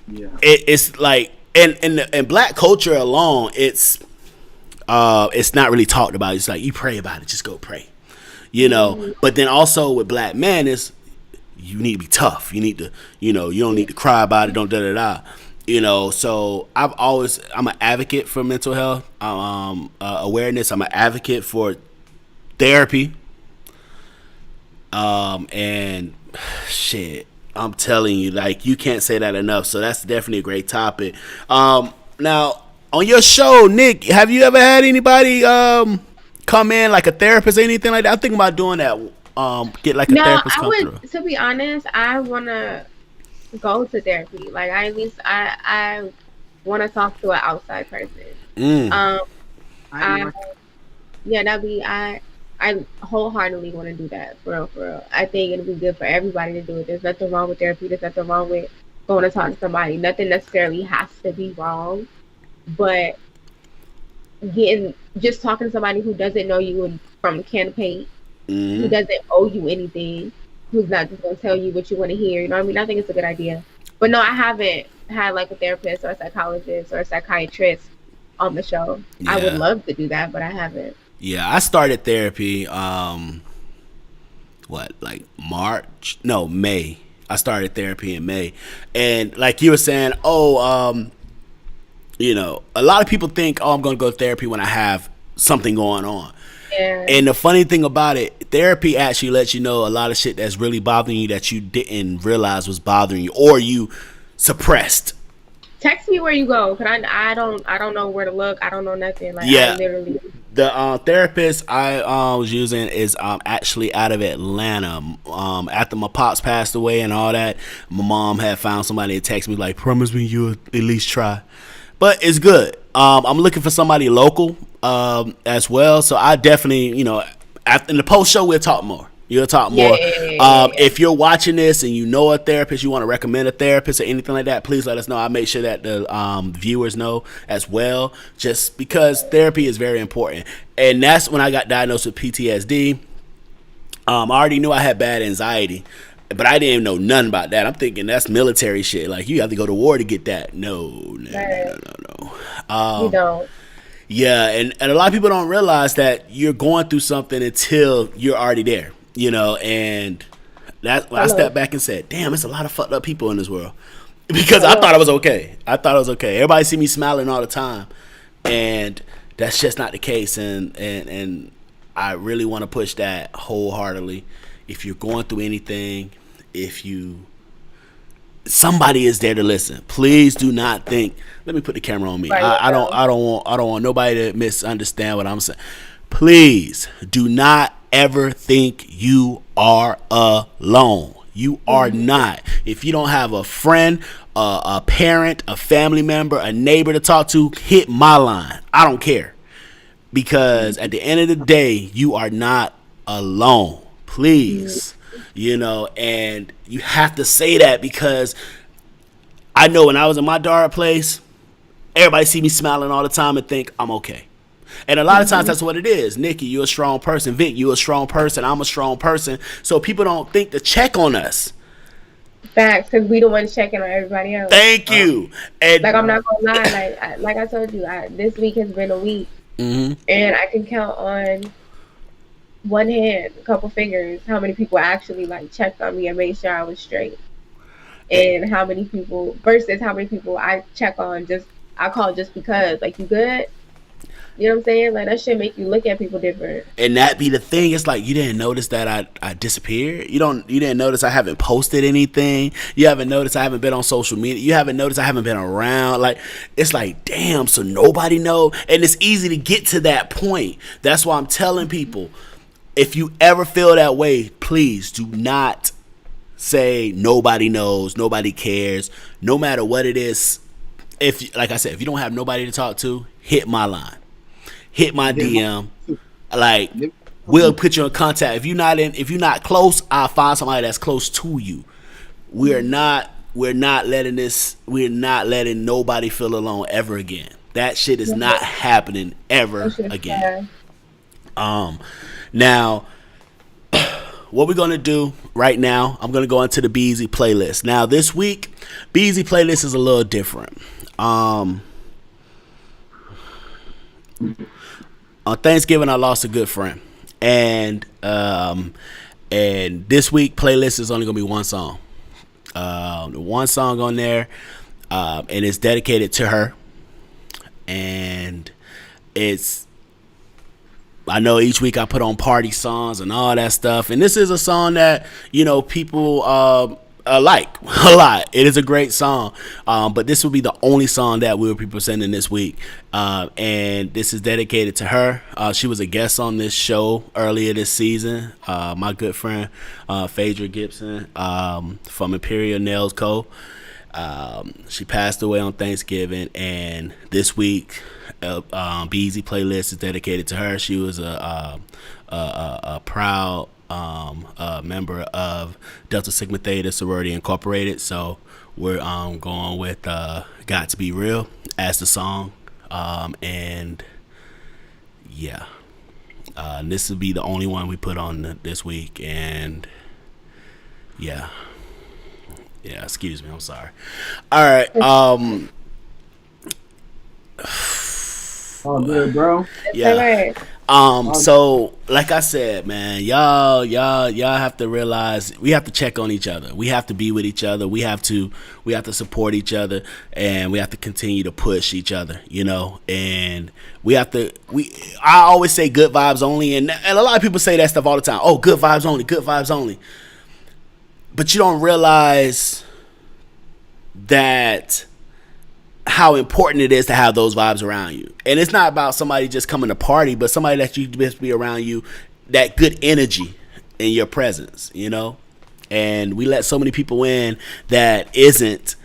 Yeah, it's like. In Black culture alone, it's not really talked about. It's like, you pray about it, just go pray, you know. But then also with Black men, is you need to be tough. You need to, you know, you don't need to cry about it. Don't da. You know. So I'm an advocate for mental health awareness. I'm an advocate for therapy. And shit. I'm telling you, like, you can't say that enough. So that's definitely a great topic. Now, on your show, Nick, have you ever had anybody come in, like a therapist or anything like that? I'm thinking about doing that. Get like a therapist come through. To be honest, I want to go to therapy. Like, I want to talk to an outside person. I wholeheartedly want to do that, for real. I think it'll be good for everybody to do it. There's nothing wrong with therapy. There's nothing wrong with going to talk to somebody. Nothing necessarily has to be wrong. But just talking to somebody who doesn't know you from a can of paint, who doesn't owe you anything, who's not just going to tell you what you want to hear. You know what I mean? I think it's a good idea. But no, I haven't had like a therapist or a psychologist or a psychiatrist on the show. Yeah. I would love to do that, but I haven't. Yeah, I started therapy, May. I started therapy in May. And like you were saying, you know, a lot of people think, I'm going to go to therapy when I have something going on. Yeah. And the funny thing about it, therapy actually lets you know a lot of shit that's really bothering you that you didn't realize was bothering you or you suppressed. Text me where you go, cause I don't know where to look. I don't know nothing. Like, yeah. I literally. The therapist I was using is actually out of Atlanta. After my pops passed away and all that, my mom had found somebody to text me like, promise me you'll at least try. But it's good. I'm looking for somebody local as well. So I definitely, you know, in the post show we'll talk more. You'll talk Yeah, more. yeah, yeah, yeah, yeah. If you're watching this and you know a therapist, you want to recommend a therapist or anything like that, please let us know. I'll make sure that the viewers know as well, just because therapy is very important. And that's when I got diagnosed with PTSD. I already knew I had bad anxiety, but I didn't know nothing about that. I'm thinking that's military shit. Like, you have to go to war to get that. No. Right. No. You don't. Yeah, and a lot of people don't realize that you're going through something until you're already there, and that I Hello. stepped back and said, damn, it's a lot of fucked up people in this world. Because I Hello. thought I was okay. Everybody see me smiling all the time, and that's just not the case. And I really want to push that wholeheartedly. If you're going through anything, somebody is there to listen. Please do not think. Let me put the camera on me. Right, I don't want nobody to misunderstand what I'm saying. Please do not ever think you are alone. You are not. If you don't have a friend, a parent, a family member, a neighbor to talk to, hit my line. I don't care. Because at the end of the day, you are not alone. Please. And you have to say that, because I know when I was in my dark place, everybody see me smiling all the time and think I'm okay. And a lot of times that's what it is. Nikki, you're a strong person. Vic, you're a strong person. I'm a strong person. So people don't think to check on us. Facts, because we the ones checking on everybody else. Thank you. And Like, I'm not gonna lie. Like I told you, this week has been a week, and I can count on one hand, a couple fingers, how many people actually like checked on me and made sure I was straight, and how many people versus how many people I check on I call just because, like, you good. You know what I'm saying? Like, that shit make you look at people different. And that be the thing. It's like, you didn't notice that I disappeared. You didn't notice I haven't posted anything. You haven't noticed I haven't been on social media. You haven't noticed I haven't been around. Like, it's like, damn, so nobody know. And it's easy to get to that point. That's why I'm telling people, if you ever feel that way, please do not say nobody knows, nobody cares, no matter what it is. If, like I said, if you don't have nobody to talk to, hit my line. Hit my DM. Like, we'll put you in contact. If you're not close, I'll find somebody that's close to you. We're not letting nobody feel alone ever again. That shit is not happening ever again. Now, what we're gonna do right now, I'm gonna go into the Beezy playlist. Now, this week, Beezy playlist is a little different. On Thanksgiving, I lost a good friend, and this week playlist is only gonna be one song. One song on there, and it's dedicated to her. And I know each week I put on party songs and all that stuff, and this is a song that people like a lot. It is a great song, but this will be the only song that we will be presenting this week, and this is dedicated to her. She was a guest on this show earlier this season. My good friend Phaedra Gibson from Imperial Nails Co. She passed away on Thanksgiving, and this week Beezy playlist is dedicated to her. She was a proud member of Delta Sigma Theta Sorority Incorporated. So we're going with Got to Be Real as the song, and yeah, this will be the only one we put on this week. And yeah, excuse me, I'm sorry. All right, all good, bro. yeah. So like I said, man, y'all have to realize we have to check on each other. We have to be with each other. We have to support each other, and we have to continue to push each other, and I always say good vibes only, and a lot of people say that stuff all the time. Oh, good vibes only, good vibes only. But you don't realize that how important it is to have those vibes around you. And it's not about somebody just coming to party, but somebody that you just be around you, that good energy in your presence, And we let so many people in that isn't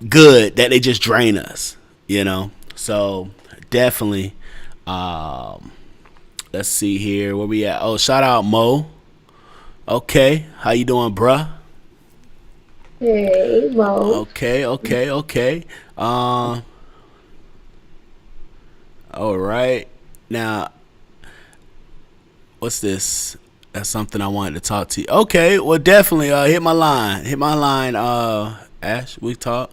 good, that they just drain us, So definitely, let's see here where we at. Oh, shout out Mo. Okay, how you doing, bruh? Hey, Mo. Okay. Um, all right. Now, what's this? That's something I wanted to talk to you. Okay, well, definitely. Hit my line. Hit my line. Ash, we talk.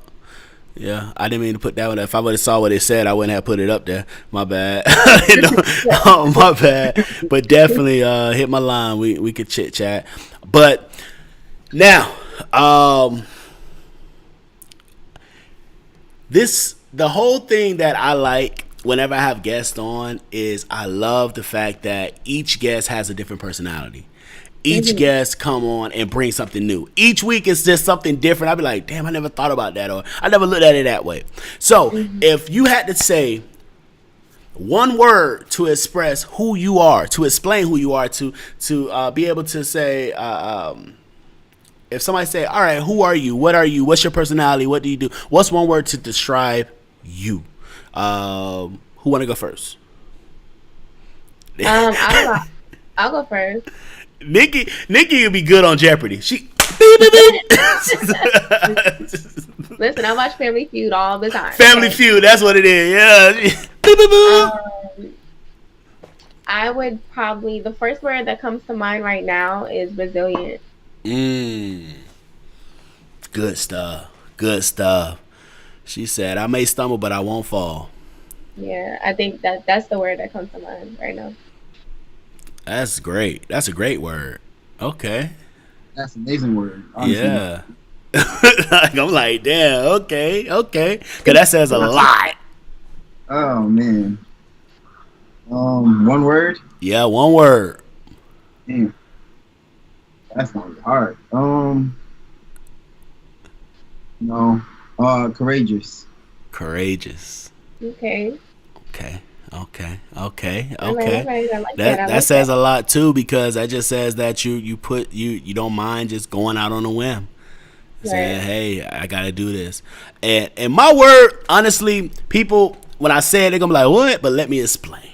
Yeah, I didn't mean to put that one. If I would have saw what it said, I wouldn't have put it up there. My bad. Oh, my bad. But definitely hit my line. We could chit chat. But now, the whole thing that I like whenever I have guests on is I love the fact that each guest has a different personality. Each guest come on and bring something new. Each week it's just something different. I'll be like, damn, I never thought about that, or I never looked at it that way. So if you had to say one word to express who you are, to explain who you are, to be able to say, if somebody say, all right, who are you? What are you? What's your personality? What do you do? What's one word to describe you? Who want to go first? I'll go first. Nikki would be good on Jeopardy. She Listen, I watch Family Feud all the time. Family Feud, that's what it is. Yeah. I would probably, the first word that comes to mind right now is resilient. Good stuff. She said, I may stumble, but I won't fall. Yeah, I think that's the word that comes to mind right now. That's great. That's a great word. Okay. That's an amazing word. Honestly. Yeah. I'm like, damn, okay. Because that says a lot. Oh, man. One word? Yeah, one word. Damn. That's gonna be hard. No. Courageous. Courageous. Okay. Okay. All right, I like That says a lot too, because that just says that you don't mind just going out on a whim. Saying, hey, I gotta do this. And my word, honestly, people, when I say it, they're gonna be like, what? But let me explain.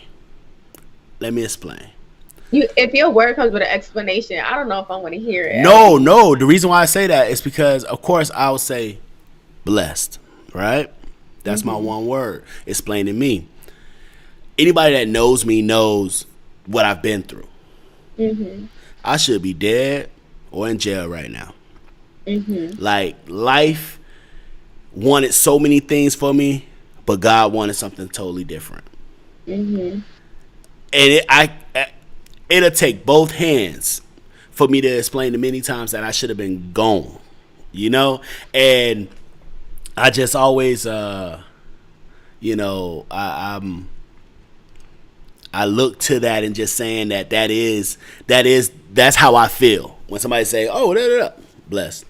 If your word comes with an explanation, I don't know if I want to hear it. No. The reason why I say that is because, of course, I would say blessed, right? That's my one word. Explaining me. Anybody that knows me knows what I've been through. I should be dead or in jail right now. Like, life wanted so many things for me, but God wanted something totally different. And it'll take both hands for me to explain the many times that I should have been gone, and I just always I look to that and just saying that's how I feel when somebody say, oh, blessed.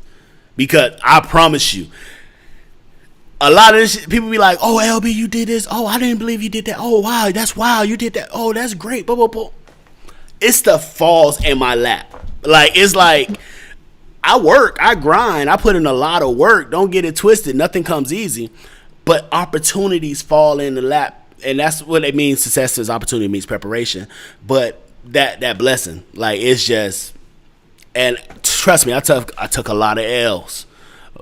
Because I promise you, a lot of this people be like, oh, LB, you did this. Oh, I didn't believe you did that. Oh, wow, that's wild. You did that. Oh, that's great. Blah, blah, blah. It stuff falls in my lap. Like, it's like, I work, I grind, I put in a lot of work. Don't get it twisted. Nothing comes easy. But opportunities fall in the lap. And that's what it means. Success is opportunity means preparation. But that blessing, like, it's just, and trust me, I took a lot of L's.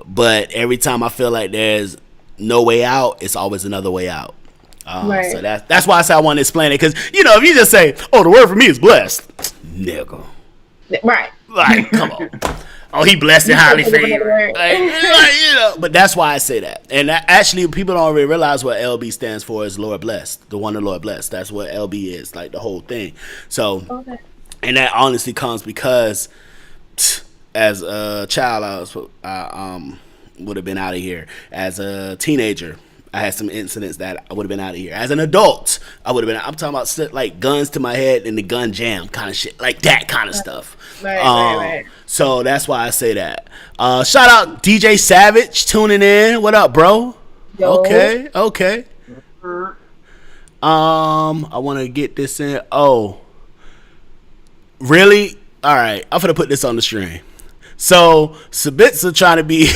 But every time I feel like there's no way out, it's always another way out. So that's why I say I want to explain it. Because, if you just say, oh, the word for me is blessed. Nigga. Right. Like, come on. Oh, he blessed and highly favored. But that's why I say that. And actually, people don't really realize what LB stands for is Lord blessed. The one the Lord blessed. That's what LB is, like the whole thing. So, and that honestly comes because as a child, I would have been out of here. As a teenager, I had some incidents that I would have been out of here. As an adult, I'm talking about like guns to my head and the gun jam kind of shit, like that kind of stuff. Right. So that's why I say that. Shout out DJ Savage tuning in. What up, bro? Yo. Okay. I want to get this in. Oh, really? All right. I'm gonna put this on the stream. So Sabitza trying to be.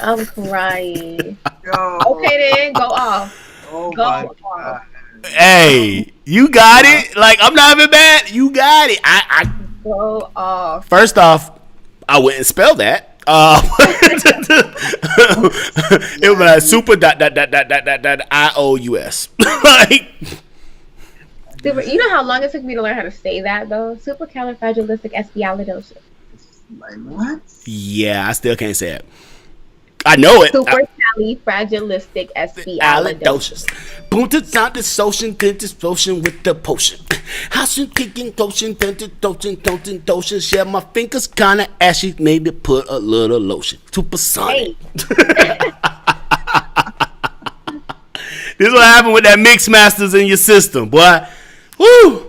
I'm crying. Yo. Okay, then go off. Oh go my off. God. Hey, you got it. Like, I'm not even bad. You got it. Go off. First off, I wouldn't spell that. It would be like super IOUS. Like, You know how long it took me to learn how to say that though? Supercalifragilisticexpialidocious. Like what? yeah, I still can't say it. I know it. Supercalifragilisticexpialidocious. Boom to sound this ocean, good this potion with the potion. House and kicking potion, potion. Yeah, my fingers kinda ashy, need to put a little lotion. Supersonic. Hey. This is what happened with that mix masters in your system, boy. Woo!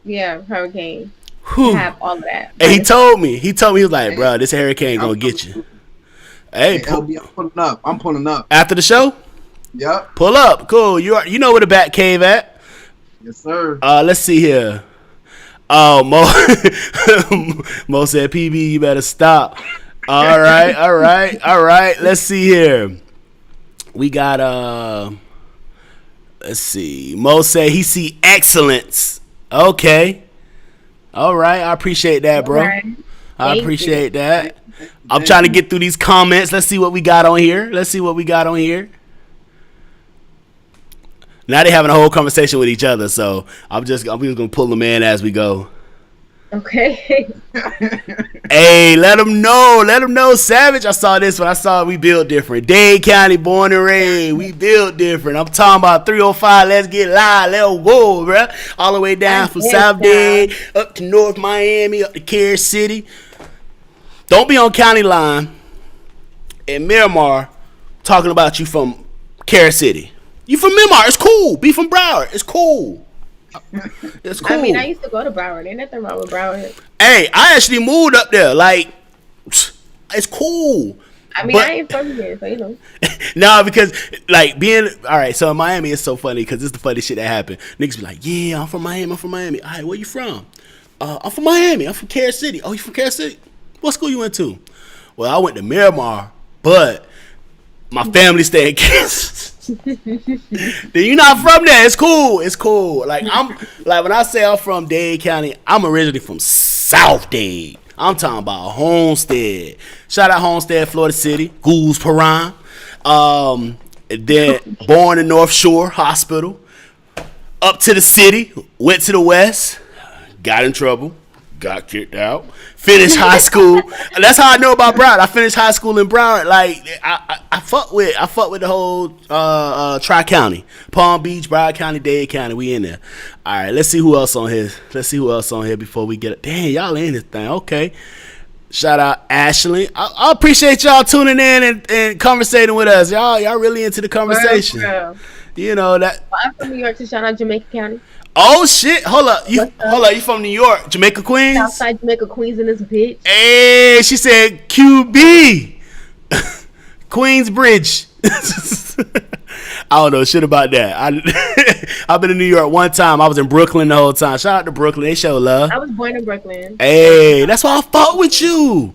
Yeah, hurricane. Whew. Have all of that. And he told me, he was like, bro, this hurricane gonna get you. Hey, LB, I'm pulling up. After the show? Yep. Pull up. Cool. You know where the Bat Cave at. Yes, sir. Let's see here. Oh, Mo Mo said, PB, you better stop. All right. Let's see here. We got let's see. Mo said he see excellence. Okay. All right. I appreciate that, bro. Right. I appreciate that. I'm trying to get through these comments. Let's see what we got on here. Now they having a whole conversation with each other, so I'm just gonna pull them in as we go. Okay. Hey, let them know, Savage. I saw this one. I saw we built different. Dade County, born and raised. We built different. I'm talking about 305. Let's get live. Let's go, bro. All the way down from South Dade up to North Miami, up to Carey City. Don't be on County Line in Miramar talking about you from Carey City. You from Miramar? It's cool. Be from Broward. It's cool. It's cool. I mean, I used to go to Broward. Ain't nothing wrong with Broward. Hey, I actually moved up there. Like, it's cool. I mean, I ain't from here, so you know. No, because like being all right. So in Miami, it's so funny because it's the funny shit that happened. Niggas be like, "Yeah, I'm from Miami. All right, where you from? I'm from Miami. I'm from Carey City. Oh, you from Carey City? What school you went to? Well, I went to Miramar, but my family stayed in Kansas. Then you not from there. It's cool. Like when I say I'm from Dade County, I'm originally from South Dade. I'm talking about Homestead. Shout out Homestead, Florida City, Ghouls Prime. Then born in North Shore Hospital. Up to the city, went to the West, got in trouble, got kicked out. Finished high school. That's how I know about Broward. I finished high school in Broward. Like I fuck with the whole Tri-County. Palm Beach, Broward County, Dade County. We in there. All right, let's see who else on here. Before we get it. Damn, y'all in this thing. Okay. Shout out Ashley. I appreciate y'all tuning in and conversating with us. Y'all really into the conversation. Bro. You know that. Well, I'm from New York, so shout out Jamaica County. Oh shit! Hold up, you from New York, Jamaica, Queens? Southside Jamaica, Queens in this bitch. Hey, she said QB, Queensbridge. I don't know shit about that. I've been in New York one time. I was in Brooklyn the whole time. Shout out to Brooklyn. They show love. I was born in Brooklyn. Hey, that's why I fought with you.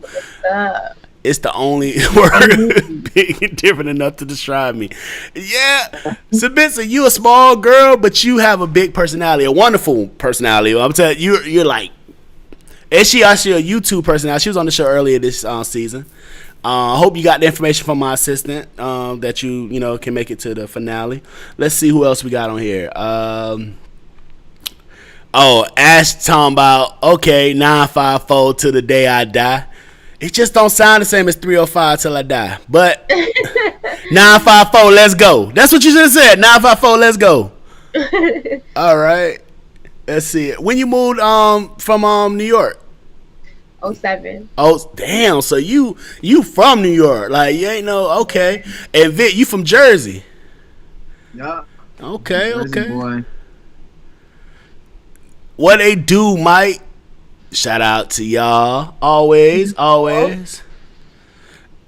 It's the only word big and different enough to describe me. Yeah. Sabitza, you a small girl, but you have a big personality, a wonderful personality. I'm telling you, you're like, and she actually a YouTube personality. She was on the show earlier this season. I hope you got the information from my assistant that you can make it to the finale. Let's see who else we got on here. Ash talking about, okay, 954 till the day I die. It just don't sound the same as 305 till I die. But 954, let's go. That's what you just said. 954, let's go. All right. Let's see. When you moved from New York? 07. Oh, damn. So you from New York. Like, you ain't no, okay. And Vic, you from Jersey? Yeah. Okay, Jersey okay. Boy. What they do, Mike? Shout out to y'all. Always.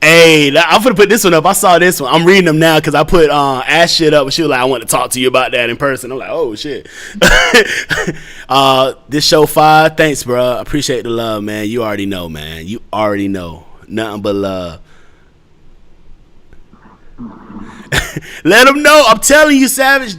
Hey, I'm gonna put this one up. I saw this one. I'm reading them now because I put Ash shit up and she was like, I want to talk to you about that in person. I'm like, oh shit. This show 5. Thanks, bro. Appreciate the love, man. You already know, man. You already know. Nothing but love. Let them know. I'm telling you, Savage.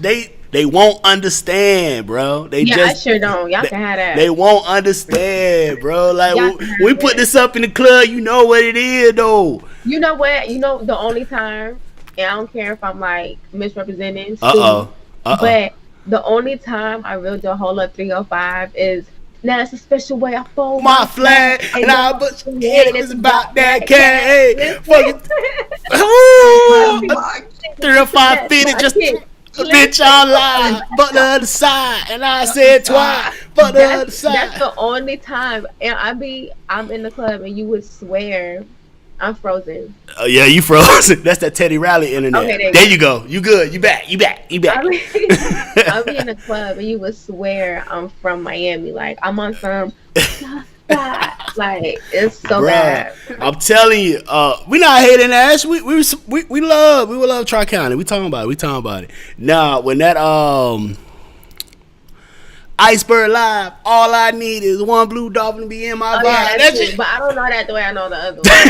They won't understand, bro. They Yeah, I just sure don't. Y'all can have that. they won't understand, bro. Like Y'all can we have put it. this up in the club, you know what it is, though. You know what? You know the only time, and I don't care if I'm like misrepresenting, Uh Sue, oh. but the only time I really do hold up 305 is now it's a special way I fold My my flag flag and and I now but it it was is about about that that cat. cat. Hey, fucking Listen, ooh, some people My think that 305 that's fitted my just kid. a bitch Listen, on live, but the other side, and I said twice, but the other that's side. the only time, and I'm in the club and you would swear I'm frozen. Oh yeah, you frozen. That's that Teddy Riley Okay, internet. there There you you go. go. You good. You back. You back. You I back. mean, I'll be in a club and you would swear I'm from Miami. Like I'm on some Southside. Like it's so Bruh, bad. I'm telling you, we not hating ass. We love Tri County. We talking about it. We talking about it. Nah, when that Iceberg Live, all I need is one blue dolphin to be in my Oh yeah, vibe. that's That's true. it. But I don't know that the way I know the other one.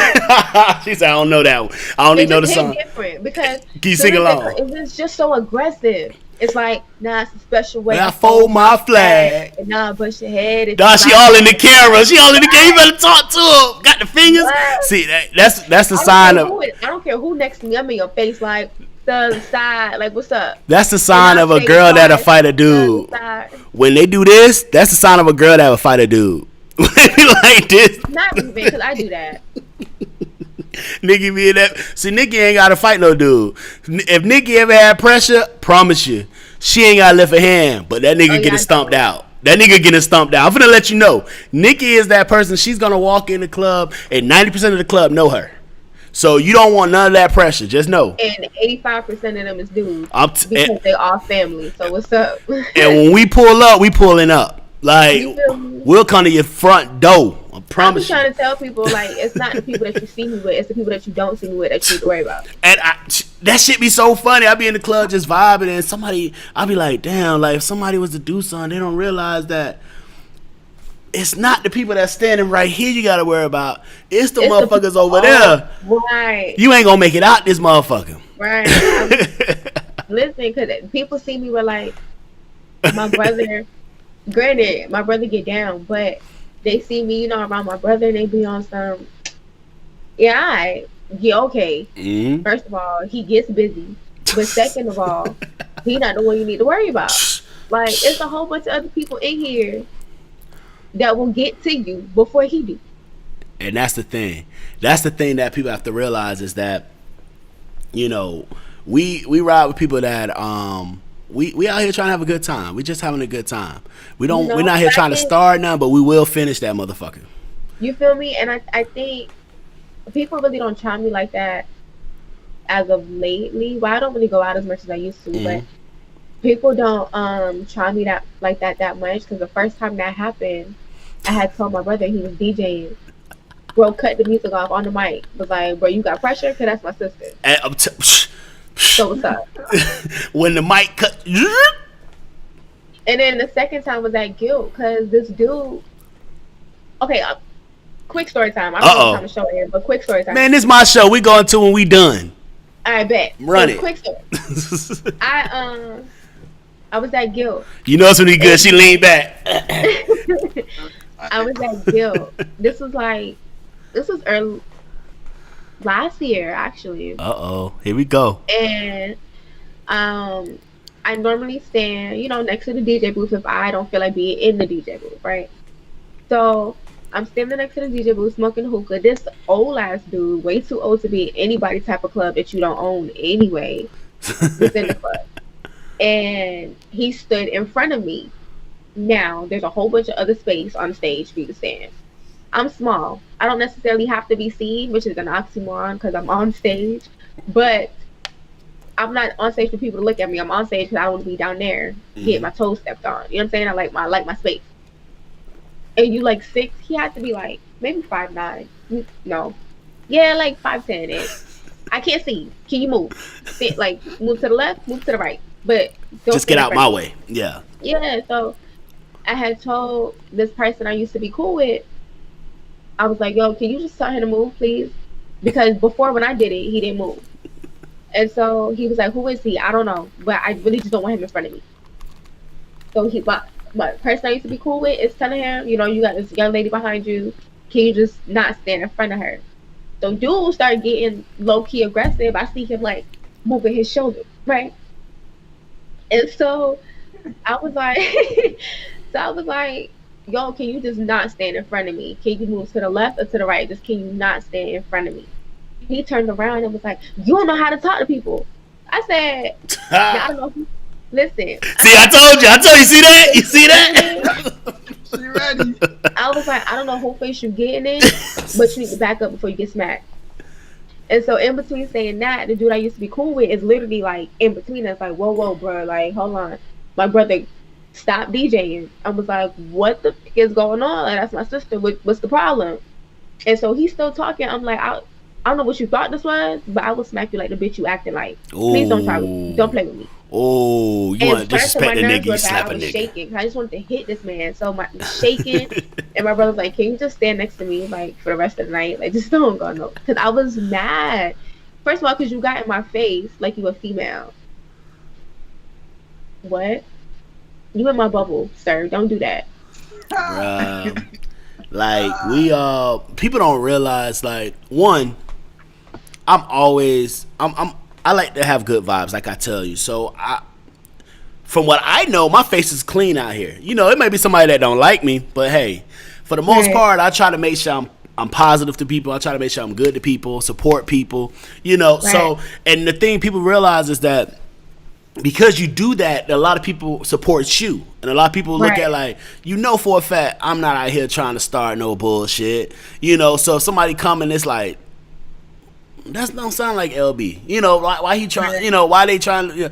She said, I don't know that one. I only It know just the hit song. different because Can you soon sing as along? it's just so aggressive. It's like, nah, it's a special When way I I fold fold my my flag, flag. and nah, bust your head. It's Dog, she about all in the that. camera. She all in the camera. You What? better talk to her. Got the fingers. What? See, that's the I don't sign care of who it. I don't care who next to me. I'm in your face, like the other side. Like, what's up? that's the And sign I'll of a say it girl that'll twice. fight a The other dude. side. When they do this, that's the sign of a girl that will fight a dude. When they be like this, Not even because I do that. Nikki be in that. See, Nikki ain't gotta fight no dude. If Nikki ever had pressure, promise you, she ain't gotta lift a hand. But that Oh nigga yeah, getting I stumped know. out. That nigga getting stumped out. I'm finna let you know. Nikki is that person. She's gonna walk in the club, and 90% of the club know her. So you don't want none of that pressure. Just know. And 85% of them is dudes I'm because they all family. So what's up? and when we pull up, we pulling up. Like You feel me? we'll come to your front door. I I be promise you. trying to tell people like it's not the people that you see me with, it's the people that you don't see me with that you need to worry about. And that shit be so funny. I be in the club just vibing, and somebody, I be like, damn, like if somebody was to do something, they don't realize that it's not the people that's standing right here you gotta worry about. It's the It's the motherfuckers people over all there. right, You ain't gonna make it out this motherfucker. right. Listen, because people see me with like my brother. Granted, my brother get down, but they see me, around my brother, and they be on some. Yeah, yeah, okay. Mm-hmm. First of all, he gets busy, but second of all, he not the one you need to worry about. Like, it's a whole bunch of other people in here that will get to you before he do. And that's the thing. That's the thing that people have to realize is that, we ride with people that we out here trying to have a good time. We just having a good time. We're not here trying to start nothing, but we will finish that motherfucker. You feel me? And I think people really don't try me like that as of lately. Well, I don't really go out as much as I used to, but people don't try me that much because the first time that happened, I had told my brother he was DJing. Bro, cut the music off on the mic. Was like, bro, you got pressure? Cause that's my sister. And So what's up? when the mic cut. And then the second time was that guilt, cause this dude. Okay, quick story time. I don't know what time to show here, but quick story time. Man, this is my show. We going to when we done. I bet. Run So, it. Quick story. I was at guilt. You know it's when he good. She leaned back. I was at guilt. This was early last year actually. Here we go. And I normally stand, next to the DJ booth if I don't feel like being in the DJ booth, right? So I'm standing next to the DJ booth smoking hookah. This old ass dude, way too old to be in any type of club that you don't own anyway, was in the club. And he stood in front of me. Now there's a whole bunch of other space on stage for you to stand. I'm small. I don't necessarily have to be seen, which is an oxymoron because I'm on stage. But I'm not on stage for people to look at me. I'm on stage because I want to be down there, get my toes stepped on. You know what I'm saying? I like my space. And you like 6? He had to be like maybe 5'9". No, yeah, like 5'10". I can't see. Can you move? Like move to the left, move to the right, but don't just get out my way. Yeah. Yeah. So I had told this person I used to be cool with. I was like, yo, can you just tell him to move, please? Because before when I did it, he didn't move. And so he was like, "Who is he? I don't know, but I really just don't want him in front of me." So my person I used to be cool with is telling him, you got this young lady behind you. Can you just not stand in front of her? So dude started getting low key aggressive. I see him like moving his shoulder, right? And so I was like, yo, can you just not stand in front of me? Can you move to the left or to the right? Just can you not stand in front of me? He turned around and was like, you don't know how to talk to people. I said, now I don't know if you, listen. See, I told you. See that? You see that? She ready. I was like, I don't know who face you getting in, but you need to back up before you get smacked. And so in between saying that, the dude I used to be cool with is literally like in between us, like, whoa, bro, like, hold on. My brother stopped DJing. I was like, what the fuck is going on? Like, that's my sister. What's the problem? And so he's still talking. I'm like, I don't know what you thought this was, but I will smack you like the bitch you acting like. Please don't try with me. Don't play with me. Oh, you want to disrespect the nigga, you slap a I was nigga. shaking. I just wanted to hit this man. So my shaking, and my brother was like, can you just stand next to me like for the rest of the night? Like, just don't go no. Because I was mad. First of all, because you got in my face like you a female. What? You in my bubble, sir. Don't do that. Bruh. Like, people don't realize, like, one, I like to have good vibes, like I tell you. So from what I know, my face is clean out here. It may be somebody that don't like me, but hey, for the most part, I try to make sure I'm positive to people. I try to make sure I'm good to people, support people. Right. So, and the thing people realize is that because you do that, a lot of people support you, and a lot of people look at like, for a fact, I'm not out here trying to start no bullshit. So if somebody come and it's like, that don't sound like LB. Why he trying? Why they trying?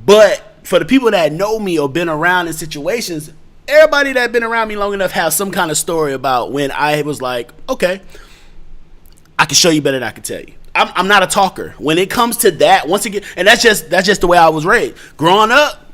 But for the people that know me or been around in situations, everybody that been around me long enough have some kind of story about when I was like, okay, I can show you better than I can tell you. I'm not a talker. When it comes to that, once again, and that's just the way I was raised. Growing up,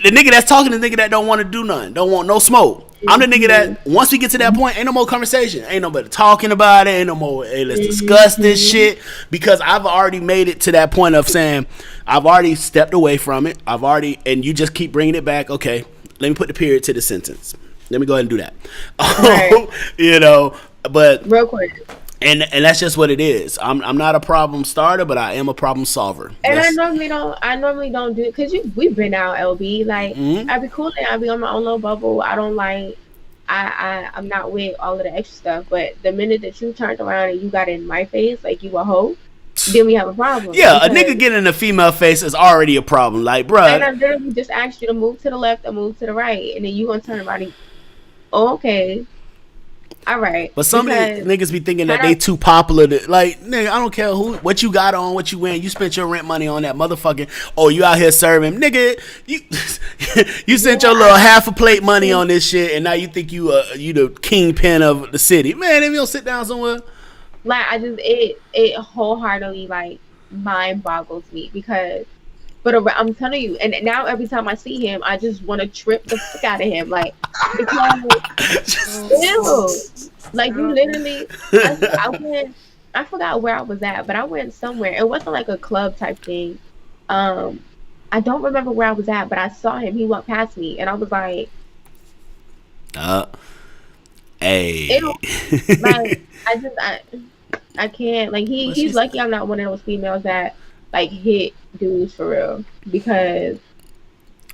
the nigga that's talking, the nigga that don't want to do nothing, don't want no smoke. I'm the nigga that once we get to that point, ain't no more conversation, ain't nobody talking about it, ain't no more. Hey, let's discuss this shit, because I've already made it to that point of saying I've already stepped away from it. And you just keep bringing it back. Okay, let me put the period to the sentence. Let me go ahead and do that. Right. But real quick. And that's just what it is. I'm not a problem starter, but I am a problem solver. And I normally don't do it because we've been out, LB. Like, I be cool and I be on my own little bubble. I don't like. I'm not with all of the extra stuff. But the minute that you turned around and you got in my face like you a hoe, then we have a problem. Yeah, a nigga getting in a female face is already a problem. Like, bruh. And I literally just asked you to move to the left or move to the right, and then you gonna turn around and, okay. All right. But some of these niggas be thinking that they too popular to, like, nigga, I don't care what you got on, what you wearing. You spent your rent money on that motherfucking, you out here serving. Nigga, you sent your little half a plate money on this shit, and now you think you the kingpin of the city. Man, if you don't sit down somewhere. Like, it wholeheartedly, like, mind boggles me because, but I'm telling you, and now every time I see him, I just want to trip the fuck out of him, like, because ew, like, you literally, I forgot where I was at, but I went somewhere. It wasn't like a club type thing. I don't remember where I was at, but I saw him. He walked past me, and I was like, hey, ew. Like, I can't, like, he's lucky I'm not one of those females that like hit dudes for real, because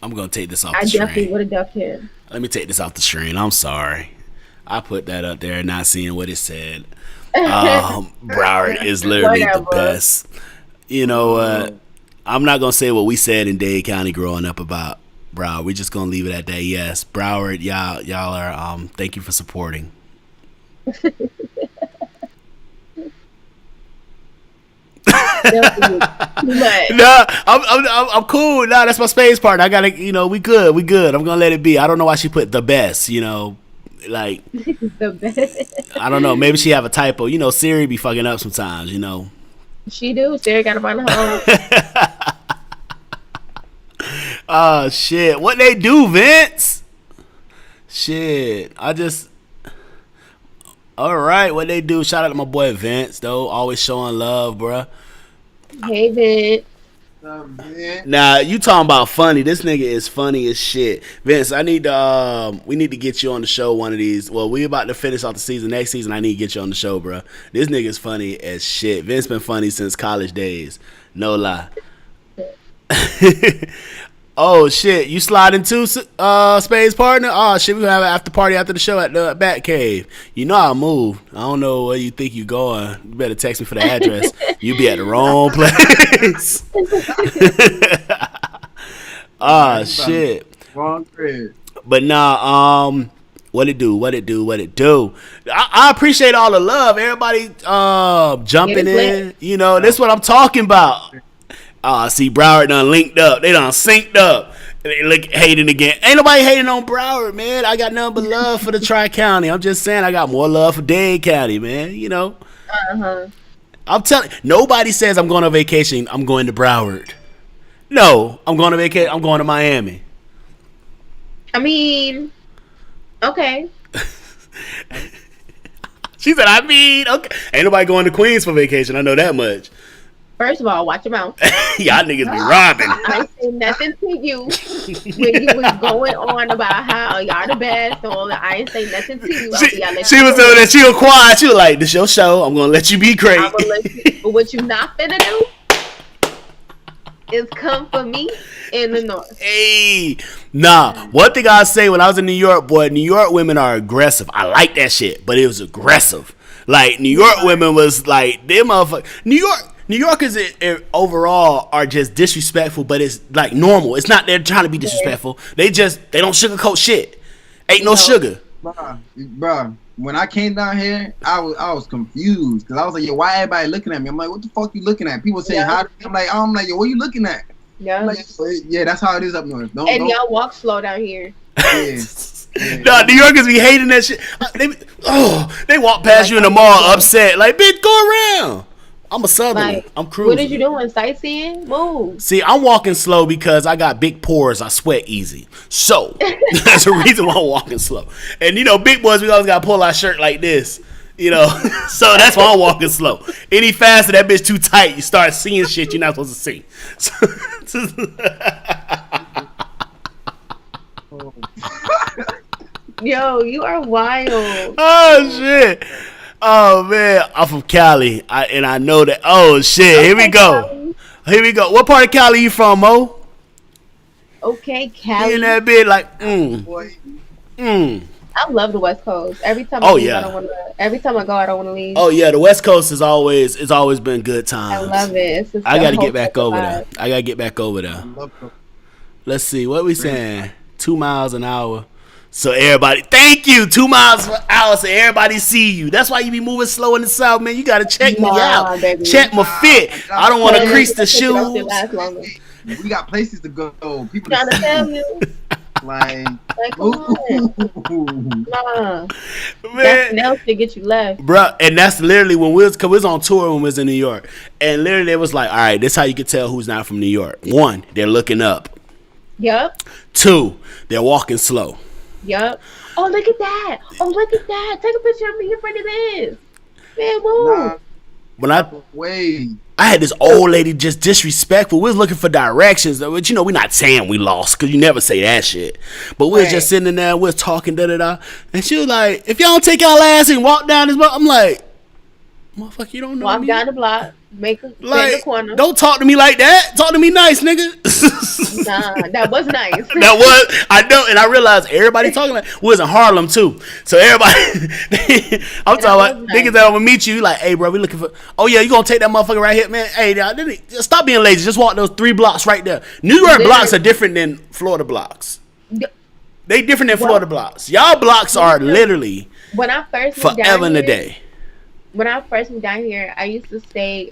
I'm gonna take this off the screen. I definitely would have ducked him. Let me take this off the screen. I'm sorry. I put that up there not seeing what it said. Broward is literally the best. You know what? I'm not gonna say what we said in Dade County growing up about Broward. We're just gonna leave it at that. Yes, Broward, y'all are thank you for supporting. No, I'm cool. No, that's my space partner. I gotta, we good. I'm gonna let it be. I don't know why she put the best. Like the best. I don't know. Maybe she have a typo. Siri be fucking up sometimes. She do. Siri got to run home. Oh shit! What they do, Vince? Shit, all right. What they do? Shout out to my boy Vince, though. Always showing love, bruh. Hey, Vince. Now you talking about funny? This nigga is funny as shit, Vince. I need to. We need to get you on the show one of these. Well, we about to finish off the season. Next season, I need to get you on the show, bro. This nigga is funny as shit. Vince been funny since college days. No lie. Oh shit! You slide into Spade's partner? Oh shit! We gonna have an after party after the show at the Bat Cave. You know I move. I don't know where you think you going. You better text me for the address. You be at the wrong place. Oh shit! Wrong crib. But nah, what it do? What it do? What it do? I appreciate all the love. Everybody jumping in. You know, this is what I'm talking about. See, Broward done linked up. They done synced up. They look hating again. Ain't nobody hating on Broward, man. I got nothing but love for the Tri-County. I'm just saying I got more love for Dade County, man. You know. I'm telling. Nobody says I'm going on vacation. I'm going to Broward. No, I'm going to vacation. I'm going to Miami. I mean, okay. She said, I mean, okay. Ain't nobody going to Queens for vacation. I know that much. First of all, watch your mouth. Y'all niggas be robbing. I ain't say nothing to you when you was going on about how y'all the best. All that. I ain't say nothing to you. She was doing that. She was quiet. She was like, "This your show. I'm gonna let you be great." I'm gonna let you, but what you not finna do is come for me in the north. Hey, nah. One thing I say when I was in New York, boy, New York women are aggressive. I like that shit, but it was aggressive. Like New York women was like them motherfuckers. New Yorkers overall are just disrespectful, but it's like normal. It's not they're trying to be disrespectful. They don't sugarcoat shit. Ain't no sugar. Bruh, when I came down here, I was confused because I was like, yo, why everybody looking at me? I'm like, what the fuck you looking at? People saying hi. I'm like, yo, what you looking at? Yeah. Like, yeah, that's how it is up north. And y'all walk slow down here. Yeah. Nah, New Yorkers be hating that shit. They walk past you in the mall upset. Like, bitch, go around. I'm a Southerner. Like, I'm cruising. What are you doing? Sightseeing? Move. See, I'm walking slow because I got big pores. I sweat easy. So, that's the reason why I'm walking slow. And, you know, big boys, we always got to pull our shirt like this. You know, so that's why I'm walking slow. Any faster, that bitch too tight. You start seeing shit you're not supposed to see. Yo, you are wild. Oh, shit. Oh man, I'm from Cali, and I know that. Oh shit, here we go. Here we go. What part of Cali you from, Mo? Okay, Cali. In that bit, like, I love the West Coast. Every time I go, I don't want to leave. Oh yeah, the West Coast is always been good times. I love it. I gotta get back over there. Let's see what we saying. 2 miles an hour. So everybody, thank you. 2 miles per hour, so everybody see you. That's why you be moving slow in the South, man. You gotta check me out, baby. check my fit. I don't want to crease the shoes. We got places to go. People trying to tell you, like come on, man. Nothing else to get you left, bro. And that's literally when cause we was on tour when we was in New York, and literally it was like, all right, this is how you can tell who's not from New York. 1, they're looking up. Yep. 2, they're walking slow. Yep. Oh, look at that. Oh, look at that. Take a picture of me in front of this. Man, move. When I had this old lady just disrespectful. We was looking for directions. But, you know, we're not saying we lost because you never say that shit. But we was just sitting in there. We was talking, da-da-da. And she was like, if y'all don't take y'all ass and walk down this block. I'm like, motherfucker, you don't know walk me. Down the block. Make a like, corner. Don't talk to me like that. Talk to me nice, nigga. Nah, that was nice. That was, I know, and I realized everybody talking like we was in Harlem too. So everybody, I'm talking about niggas that I'm gonna meet you. Like, hey, bro, we looking for. Oh yeah, you gonna take that motherfucker right here, man? Hey, stop being lazy. Just walk those 3 blocks right there. New York blocks are different than Florida blocks. They different than Florida blocks. Y'all blocks are literally when I first forever in the day. When I first moved down here, I used to stay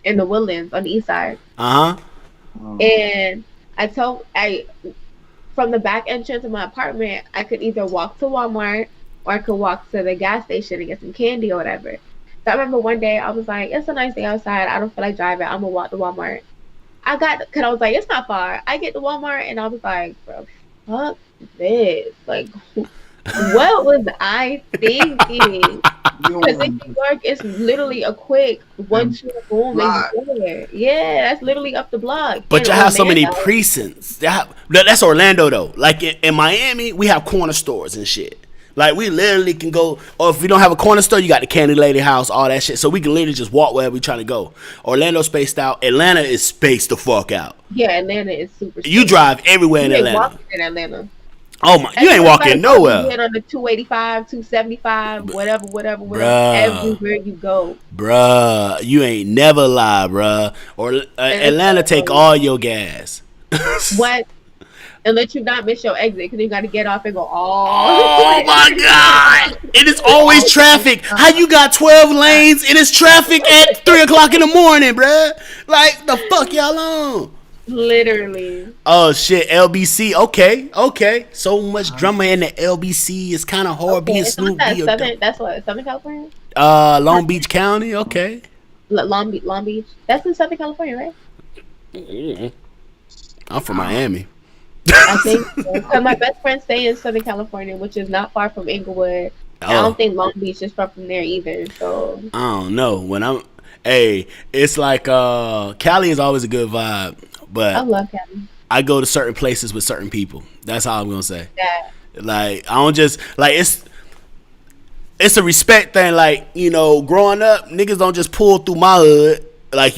in the Woodlands on the east side. And from the back entrance of my apartment, I could either walk to Walmart or I could walk to the gas station and get some candy or whatever. So I remember one day I was like, it's a nice day outside. I don't feel like driving. I'm gonna walk to Walmart. Cause I was like, it's not far. I get to Walmart and I was like, bro, fuck this. Like, What was I thinking? You don't Because want in to New York, it's literally a quick 1-2 boom and fly. you there. Yeah, that's literally up the block. But In you have so many Orlando, precincts. That's Orlando though. Like in Miami, we have corner stores and shit. Like we literally can go, or if we don't have a corner store, you got the Candy Lady House, all that shit. So we can literally just walk wherever we trying to go. Orlando spaced out. Atlanta is spaced the fuck out. yeah, Atlanta is super. You safe. drive everywhere in You ain't Atlanta. walking in Atlanta. Oh my, you ain't Everywhere you walking gotta go, you nowhere, get on the 285, 275, whatever. bruh. Everywhere you go. Bruh, you ain't never lie, bruh. Or And it's Atlanta take so all your gas. what? And let you not miss your exit because you got to get off and go all the Oh way. my god! It is always traffic. How you got 12 lanes? It is traffic at 3 o'clock in the morning, bruh. Like the fuck y'all on? Literally. Oh shit, LBC. Okay. So much drama in the LBC. It's kind of hard being Okay, so what's Snoop that? D. That's what, Southern California? Long Beach County. Okay. Long Beach. That's in Southern California, right? I'm from Miami. I think so. 'Cause my best friend stay in Southern California, which is not far from Inglewood. I Oh, don't think Long Beach is from there either. So I don't know. Hey, it's like Cali is always a good vibe, I but love Cali. I go to certain places with certain people. That's all I'm gonna say. Yeah. Like I don't just like it's a respect thing. Like, you know, growing up, niggas don't just pull through my hood. Like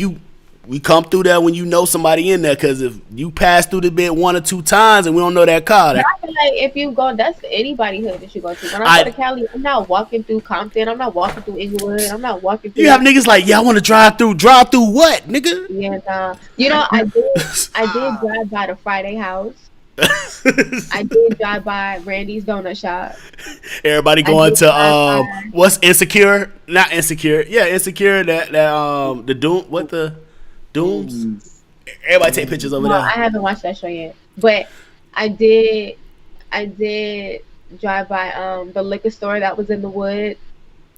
we come through there when you know somebody in there. Cause if you pass through the bit 1 or 2 times and we don't know that car, But I feel like if you go, that's anybody hood that you go to. When I go to Cali, I'm not walking through Compton. I'm not walking through Inglewood. I'm not walking through. you have niggas like, yeah, I want to drive through. Drive through what, nigga? Yeah, nah. You know, I did drive by the Friday House. I did drive by Randy's Donut Shop. Everybody I going did to drive by. what's Insecure? Not Insecure. Yeah, Insecure. That the Doom. What the Dooms? Everybody take pictures over No, there. I haven't watched that show yet, but I did. I did drive by the liquor store that was in the woods.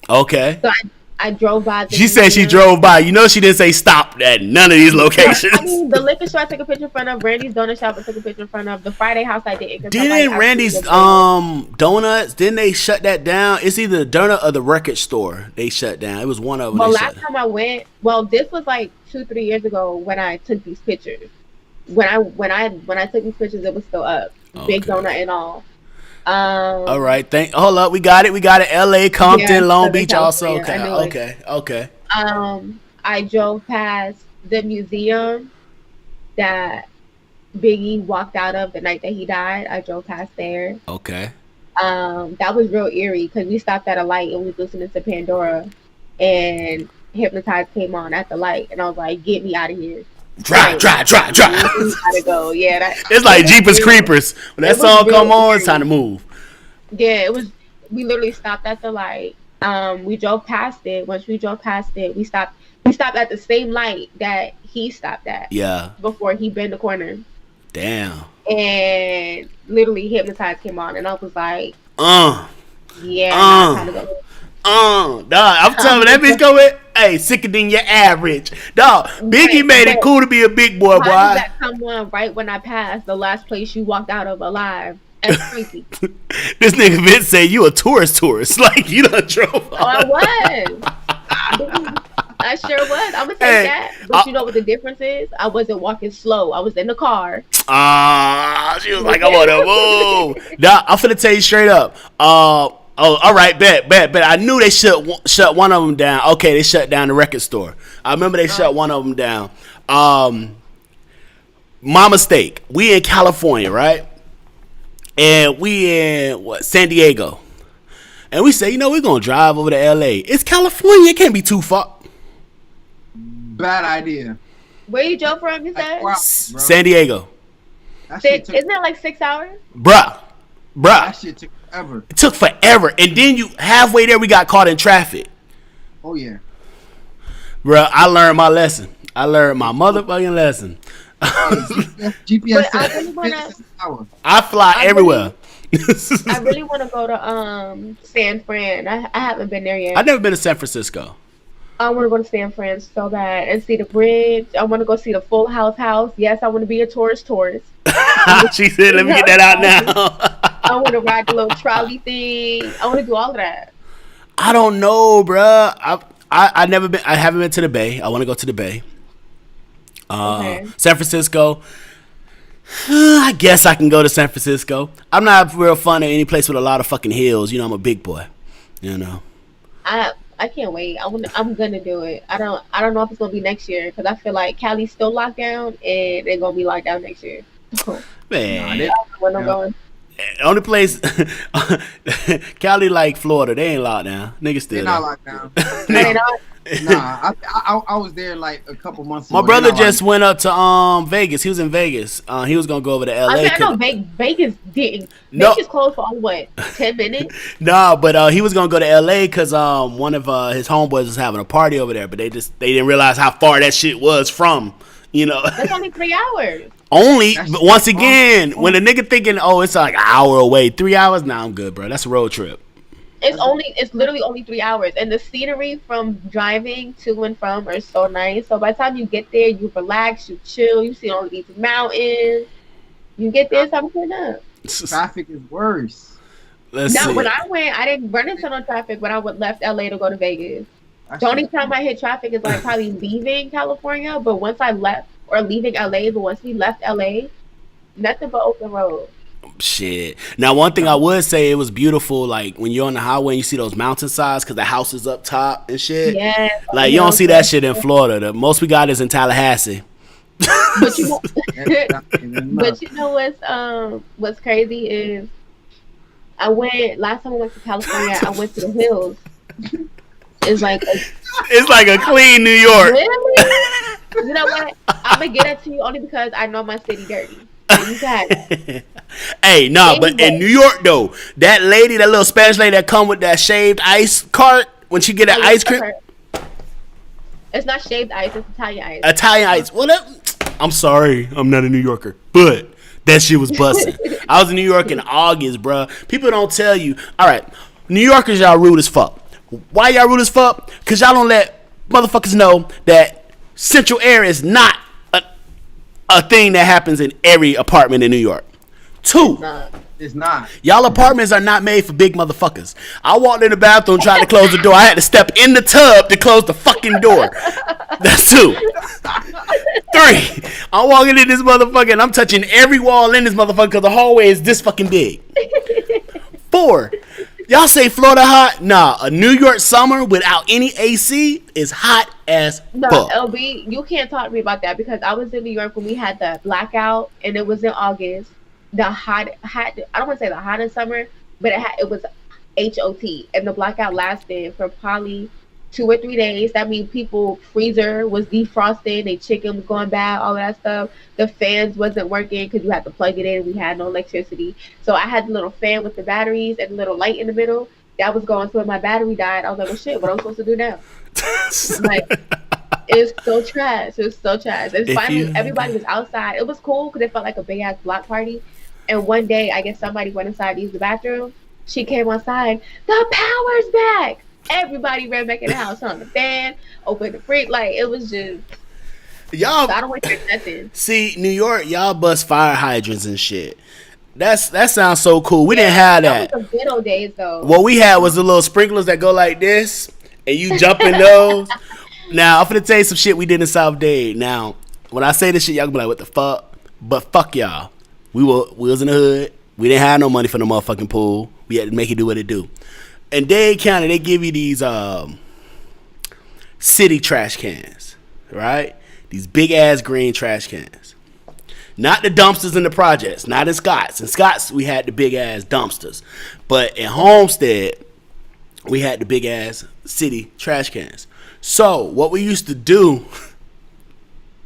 Okay. So I drove by. The She said she museum. drove by. You know she didn't say stop at none of these I locations. mean, the liquor store I took a picture in front of. Randy's Donut Shop I took a picture in front of. The Friday House I didn't. 'Cause Didn't somebody asked me Randy's to go. donuts? Didn't they shut that down? It's either the donut or the record store. They shut down. It was one of them. Well, They last shut. time I went, well, this was like 2-3 years ago when I took these pictures. When I took these pictures, it was still up, big Okay. donut and all. All right. Hold up. We got it. L.A., Compton, Yeah, Long Southern Beach. Also. California. I Okay. knew it. Okay. I drove past the museum that Biggie walked out of the night that he died. I drove past there. Okay. That was real eerie because we stopped at a light and we was listening to Pandora, and Hypnotized came on at the light, and I was like, "Get me out of here!" Drive. Gotta go. Yeah, It's like it was Jeepers real. Creepers. When that It was song real come on, it's eerie. time to move. Yeah, it was. We literally stopped at the light. We drove past it. Once we drove past it, we stopped. We stopped at the same light that he stopped at Yeah. before he bent the corner. Damn. And literally, Hypnotized came on, and I was like, Uh. "Yeah, now it's time to go." Dog, I'm telling you, that bitch go with, hey, sicker than your average. Dog, Biggie Right, made it but cool to be a big boy, How did boy. that come on right when I passed the last place you walked out of alive? That's creepy. This nigga Vince say you a tourist. Like, you done drove Oh, I was. I sure was. I'm gonna take Hey, that. But you know what the difference is? I wasn't walking slow. I was in the car. She was like, I want to move. Dog, I'm finna tell you straight up. All right, bet. I knew they shut one of them down. Okay, they shut down the record store. I remember they shut one of them down. My mistake. We in California, right? And we in San Diego. And we say, you know, we're gonna drive over to LA. It's California, it can't be too far. Bad idea. Where you drove from, you said? Wow, bro. San Diego. That shit took, Isn't it like 6 hours? Bruh. that shit took forever. It took forever. And then you halfway there we got caught in traffic. Oh yeah. Bruh, I learned my lesson. I learned my motherfucking lesson. GPS But I said really wanna- 56 hours. I fly everywhere. I really want to go to San Fran. I haven't been there yet. I've never been to San Francisco. I want to go to San Fran so bad and see the bridge. I want to go see the Full House house. Yes, I want to be a tourist. She said, let me get that out now. I want to ride the little trolley thing. I want to do all of that. I don't know, bruh. I never been. I haven't been to the Bay. I want to go to the Bay. Okay. San Francisco. I guess I can go to San Francisco. I'm not real fun at any place with a lot of fucking hills. You know, I'm a big boy. You know. I can't wait. I'm gonna do it. I don't know if it's gonna be next year because I feel like Cali's still locked down and they're gonna be locked down next year. Man, When I'm going. only place Cali like Florida. They ain't locked down. Niggas still. They're not locked down. They not. Nah, I was there like a couple months ago. My brother just went up to Vegas. He was in Vegas. He was gonna go over to LA. I know Vegas didn't. No. Vegas closed for what 10 minutes. Nah, but he was gonna go to LA because one of his homeboys was having a party over there, but they didn't realize how far that shit was from. You know. That's only 3 hours. But once again, when a nigga thinking, oh, it's like an hour away, 3 hours, nah, I'm good, bro. That's a road trip. It's literally only 3 hours, and the scenery from driving to and from are so nice. So by the time you get there, you relax, you chill, you see all of these mountains. You get there, it's time to turn up. Traffic is worse. Let's see. When I went, I didn't run into no traffic when I left LA to go to Vegas. The only time I hit traffic is like probably leaving California, but once I left or leaving LA, but once we left LA, nothing but open road. Shit. Now, one thing I would say, it was beautiful, like, when you're on the highway and you see those mountainsides because the house is up top and shit. Yeah. Like, you don't see that shit in Florida. The most we got is in Tallahassee. But you know what's crazy is last time I went to California, I went to the hills. It's like a clean New York. Really? You know what? I'm gonna get it to you only because I know my city dirty. You got it. Hey, no, but in New York though, that little Spanish lady that come with that shaved ice cart when she get that ice cream. It's not shaved ice, it's Italian ice. Italian ice. I'm sorry, I'm not a New Yorker, but that shit was busting. I was in New York in August, bruh. People don't tell you. All right, New Yorkers, y'all rude as fuck. Why y'all rude as fuck? Because y'all don't let motherfuckers know that Central Air is not a thing that happens in every apartment in New York. 2, it's not. Y'all apartments are not made for big motherfuckers. I walked in the bathroom, tried to close the door. I had to step in the tub to close the fucking door. That's 2. 3, I'm walking in this motherfucker and I'm touching every wall in this motherfucker because the hallway is this fucking big. 4, y'all say Florida hot? Nah, a New York summer without any AC is hot as fuck. LB, you can't talk to me about that because I was in New York when we had the blackout and it was in August. The hot, I don't want to say the hottest summer, but it was HOT, and the blackout lasted for probably 2 or 3 days. That means people freezer was defrosting, their chicken was going bad, all of that stuff. The fans wasn't working because you had to plug it in. We had no electricity, so I had the little fan with the batteries and the little light in the middle. That was going, so when my battery died, I was like, well, shit, what am I supposed to do now? Like, it's so trash. It was so trash. And finally, everybody was outside. It was cool because it felt like a big ass block party. And one day, I guess somebody went inside to use the bathroom. She came outside. The power's back. Everybody ran back in the house, on the fan, opened the fridge. Like, it was just. Y'all. I don't want to hear nothing. See, New York, y'all bust fire hydrants and shit. That sounds so cool. We didn't have that. That was the good old days, though. What we had was the little sprinklers that go like this, and you jump in those. Now, I'm finna tell you some shit we did in South Dade. Now, when I say this shit, y'all gonna be like, what the fuck? But fuck y'all. We was in the hood. We didn't have no money for the motherfucking pool. We had to make it do what it do. In Dade County, they give you these city trash cans, right? These big ass green trash cans. Not the dumpsters in the projects. Not in Scotts. In Scotts, we had the big ass dumpsters. But in Homestead, we had the big ass city trash cans. So what we used to do,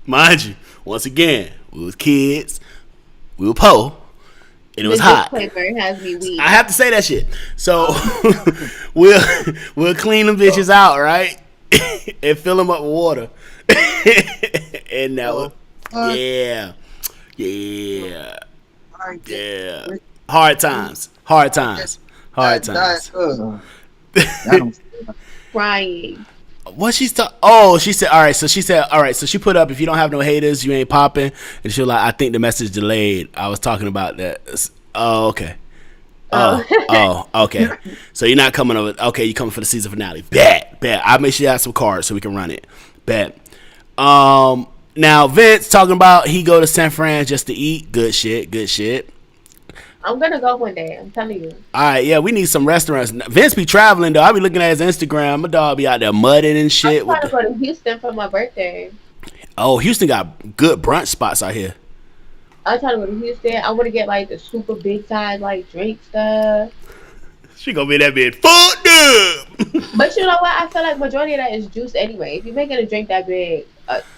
mind you, once again, we was kids. We were poor, and it was hot. Has me weak. I have to say that shit. So we'll clean them bitches out, right, and fill them up with water. And now, yeah. Hard times. Crying. What she's she said, all right. So she said, all right. So she put up, if you don't have no haters, you ain't popping. And she was like, I think the message delayed. I was talking about that. Oh, okay. Oh, Okay. So you're not coming over. Okay, you coming for the season finale. Bet. I'll make sure you have some cards so we can run it. Bet. Now Vince talking about he go to San Fran just to eat. Good shit. I'm gonna go one day. I'm telling you. All right, yeah, we need some restaurants. Vince be traveling though. I be looking at his Instagram. My dog be out there mudding and shit. I'm trying to go to Houston for my birthday. Oh, Houston got good brunch spots out here. I'm trying to go to Houston. I want to get like the super big size like drink stuff. She gonna be that big fucked up. But you know what? I feel like majority of that is juice anyway. If you're making a drink that big,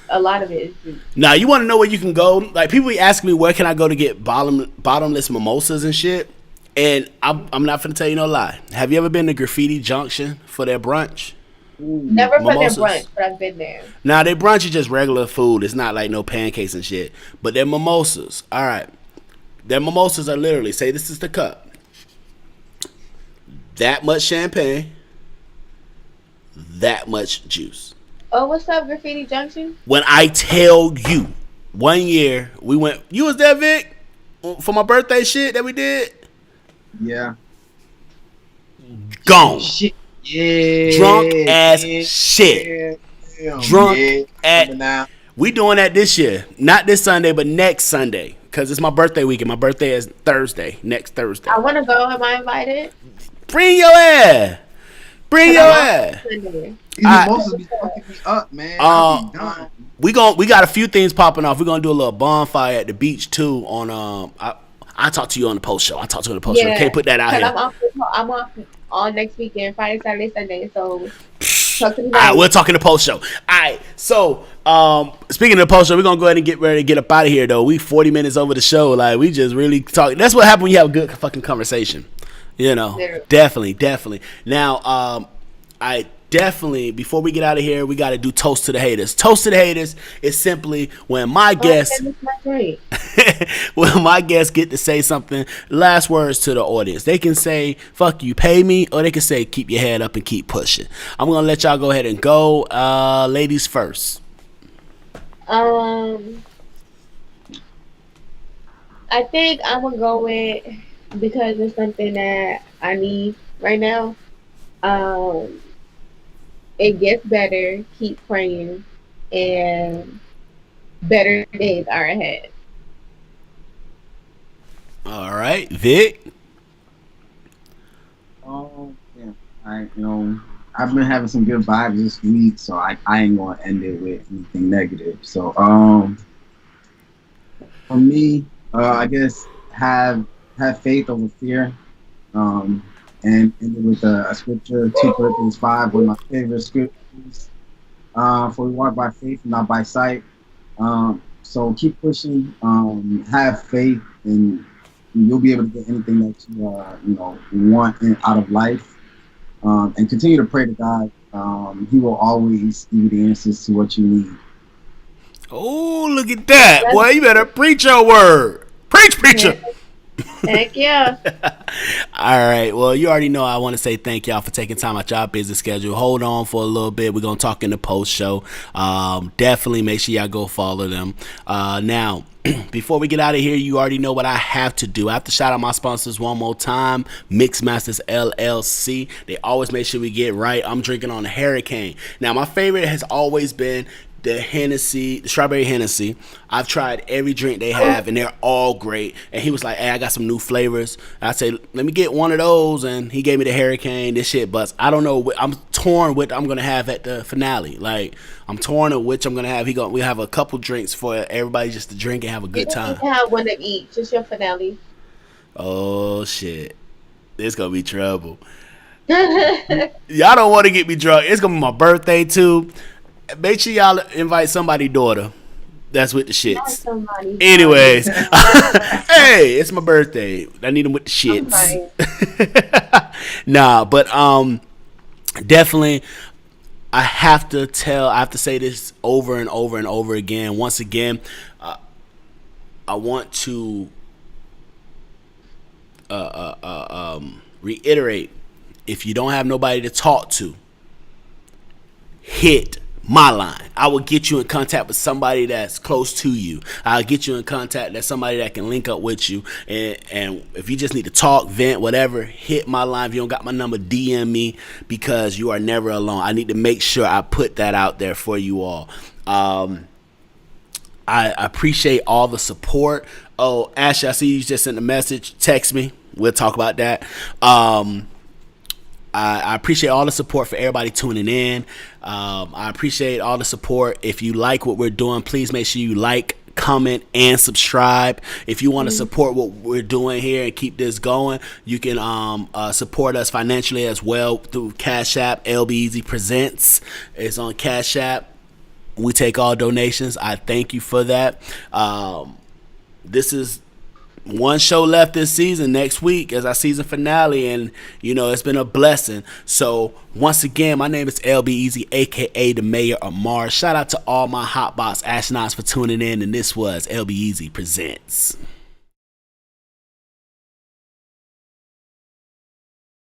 a lot of it is juice. Now you want to know where you can go? Like people be asking me where can I go to get bottomless mimosas and shit. And I'm not finna tell you no lie. Have you ever been to Graffiti Junction for their brunch? Never for their Mimosas. brunch, but I've been there. Now their brunch is just regular food. It's not like no pancakes and shit. But their mimosas, all right. Their mimosas are literally, say this is the cup. That much champagne, that much juice. Oh, what's up, Graffiti Junction? When I tell you, 1 year we went. You was there, Vic, for my birthday shit that we did. Yeah. Gone. Shit. Yeah. Drunk as shit. Yeah. Drunk Coming at. out. We doing that this year, not this Sunday, but next Sunday, because it's my birthday weekend. My birthday is Thursday, next Thursday. I want to go. Am I invited? Bring your ass. Bring your ass. Sunday. These mimosas be fucking me up, man. I be done. We got a few things popping off. We're gonna do a little bonfire at the beach too. On I talk to you on the post show. I talk to you on the post show. Can't put that out here. I'm off all next weekend, Friday, Saturday, Sunday. So talk to me. All right, we'll talk in the post show. All right, so speaking of the post show, we're gonna go ahead and get ready to get up out of here. Though we 40 minutes over the show, like we just really talk. That's what happens when you have a good fucking conversation. You know, definitely. Now, I definitely, before we get out of here, we got to do toast to the haters. Toast to the haters is simply when my guests, when my guests get to say something, last words to the audience. They can say, fuck you, pay me, or they can say, keep your head up and keep pushing. I'm going to let y'all go ahead and go. Ladies first. I think I'm going to go with, because it's something that I need right now. It gets better. Keep praying, and better days are ahead. All right, Vic. Yeah. I've been having some good vibes this week, so I ain't gonna end it with anything negative. So for me, I guess have faith over fear. And ended with a scripture, 2 Corinthians 5, one of my favorite scriptures. For we walk by faith, not by sight. So keep pushing, have faith, and you'll be able to get anything that you want out of life. And continue to pray to God. He will always give you the answers to what you need. Oh, look at that. Boy, you better preach your word. Preach, preacher. Heck yeah. All right. Well, you already know I want to say thank y'all for taking time out your busy schedule. Hold on for a little bit. We're going to talk in the post show. Definitely make sure y'all go follow them. Now, before we get out of here, you already know what I have to do. I have to shout out my sponsors one more time. Mixmasters LLC. They always make sure we get right. I'm drinking on the Hurricane. Now, my favorite has always been the Hennessy, the strawberry Hennessy. I've tried every drink they have, and they're all great. And he was like, hey, I got some new flavors. And I said, let me get one of those. And he gave me the Hurricane. This shit bust. I don't know. I'm torn what I'm going to have at the finale. Like, I'm torn of which I'm going to have. We have a couple drinks for everybody just to drink and have a good time. You can have one of each. Just your finale. Oh, shit. This going to be trouble. Y'all don't want to get me drunk. It's going to be my birthday, too. Make sure y'all invite somebody's daughter. That's with the shits. Anyways, hey, it's my birthday. I need them with the shits. Nah, but definitely, I have to say this over and over and over again. Once again, I want to reiterate: if you don't have nobody to talk to, hit my line. I will get you in contact with somebody that's close to you. I'll get you in contact with somebody that can link up with you. And if you just need to talk, vent, whatever, hit my line. If you don't got my number, DM me, because you are never alone. I need to make sure I put that out there for you all. I appreciate all the support. Oh, Ashley, I see you just sent a message. Text me. We'll talk about that. I appreciate all the support for everybody tuning in. I appreciate all the support. If you like what we're doing, please make sure you like, comment, and subscribe. If you want to support what we're doing here and keep this going, you can support us financially as well through Cash App. LB Easy Presents is on Cash App. We take all donations. I thank you for that. This is one show left this season. Next week is our season finale, and it's been a blessing. So once again, my name is LB Easy, aka the Mayor of Mars. Shout out to all my Hotbox astronauts for tuning in, and this was LB Easy Presents.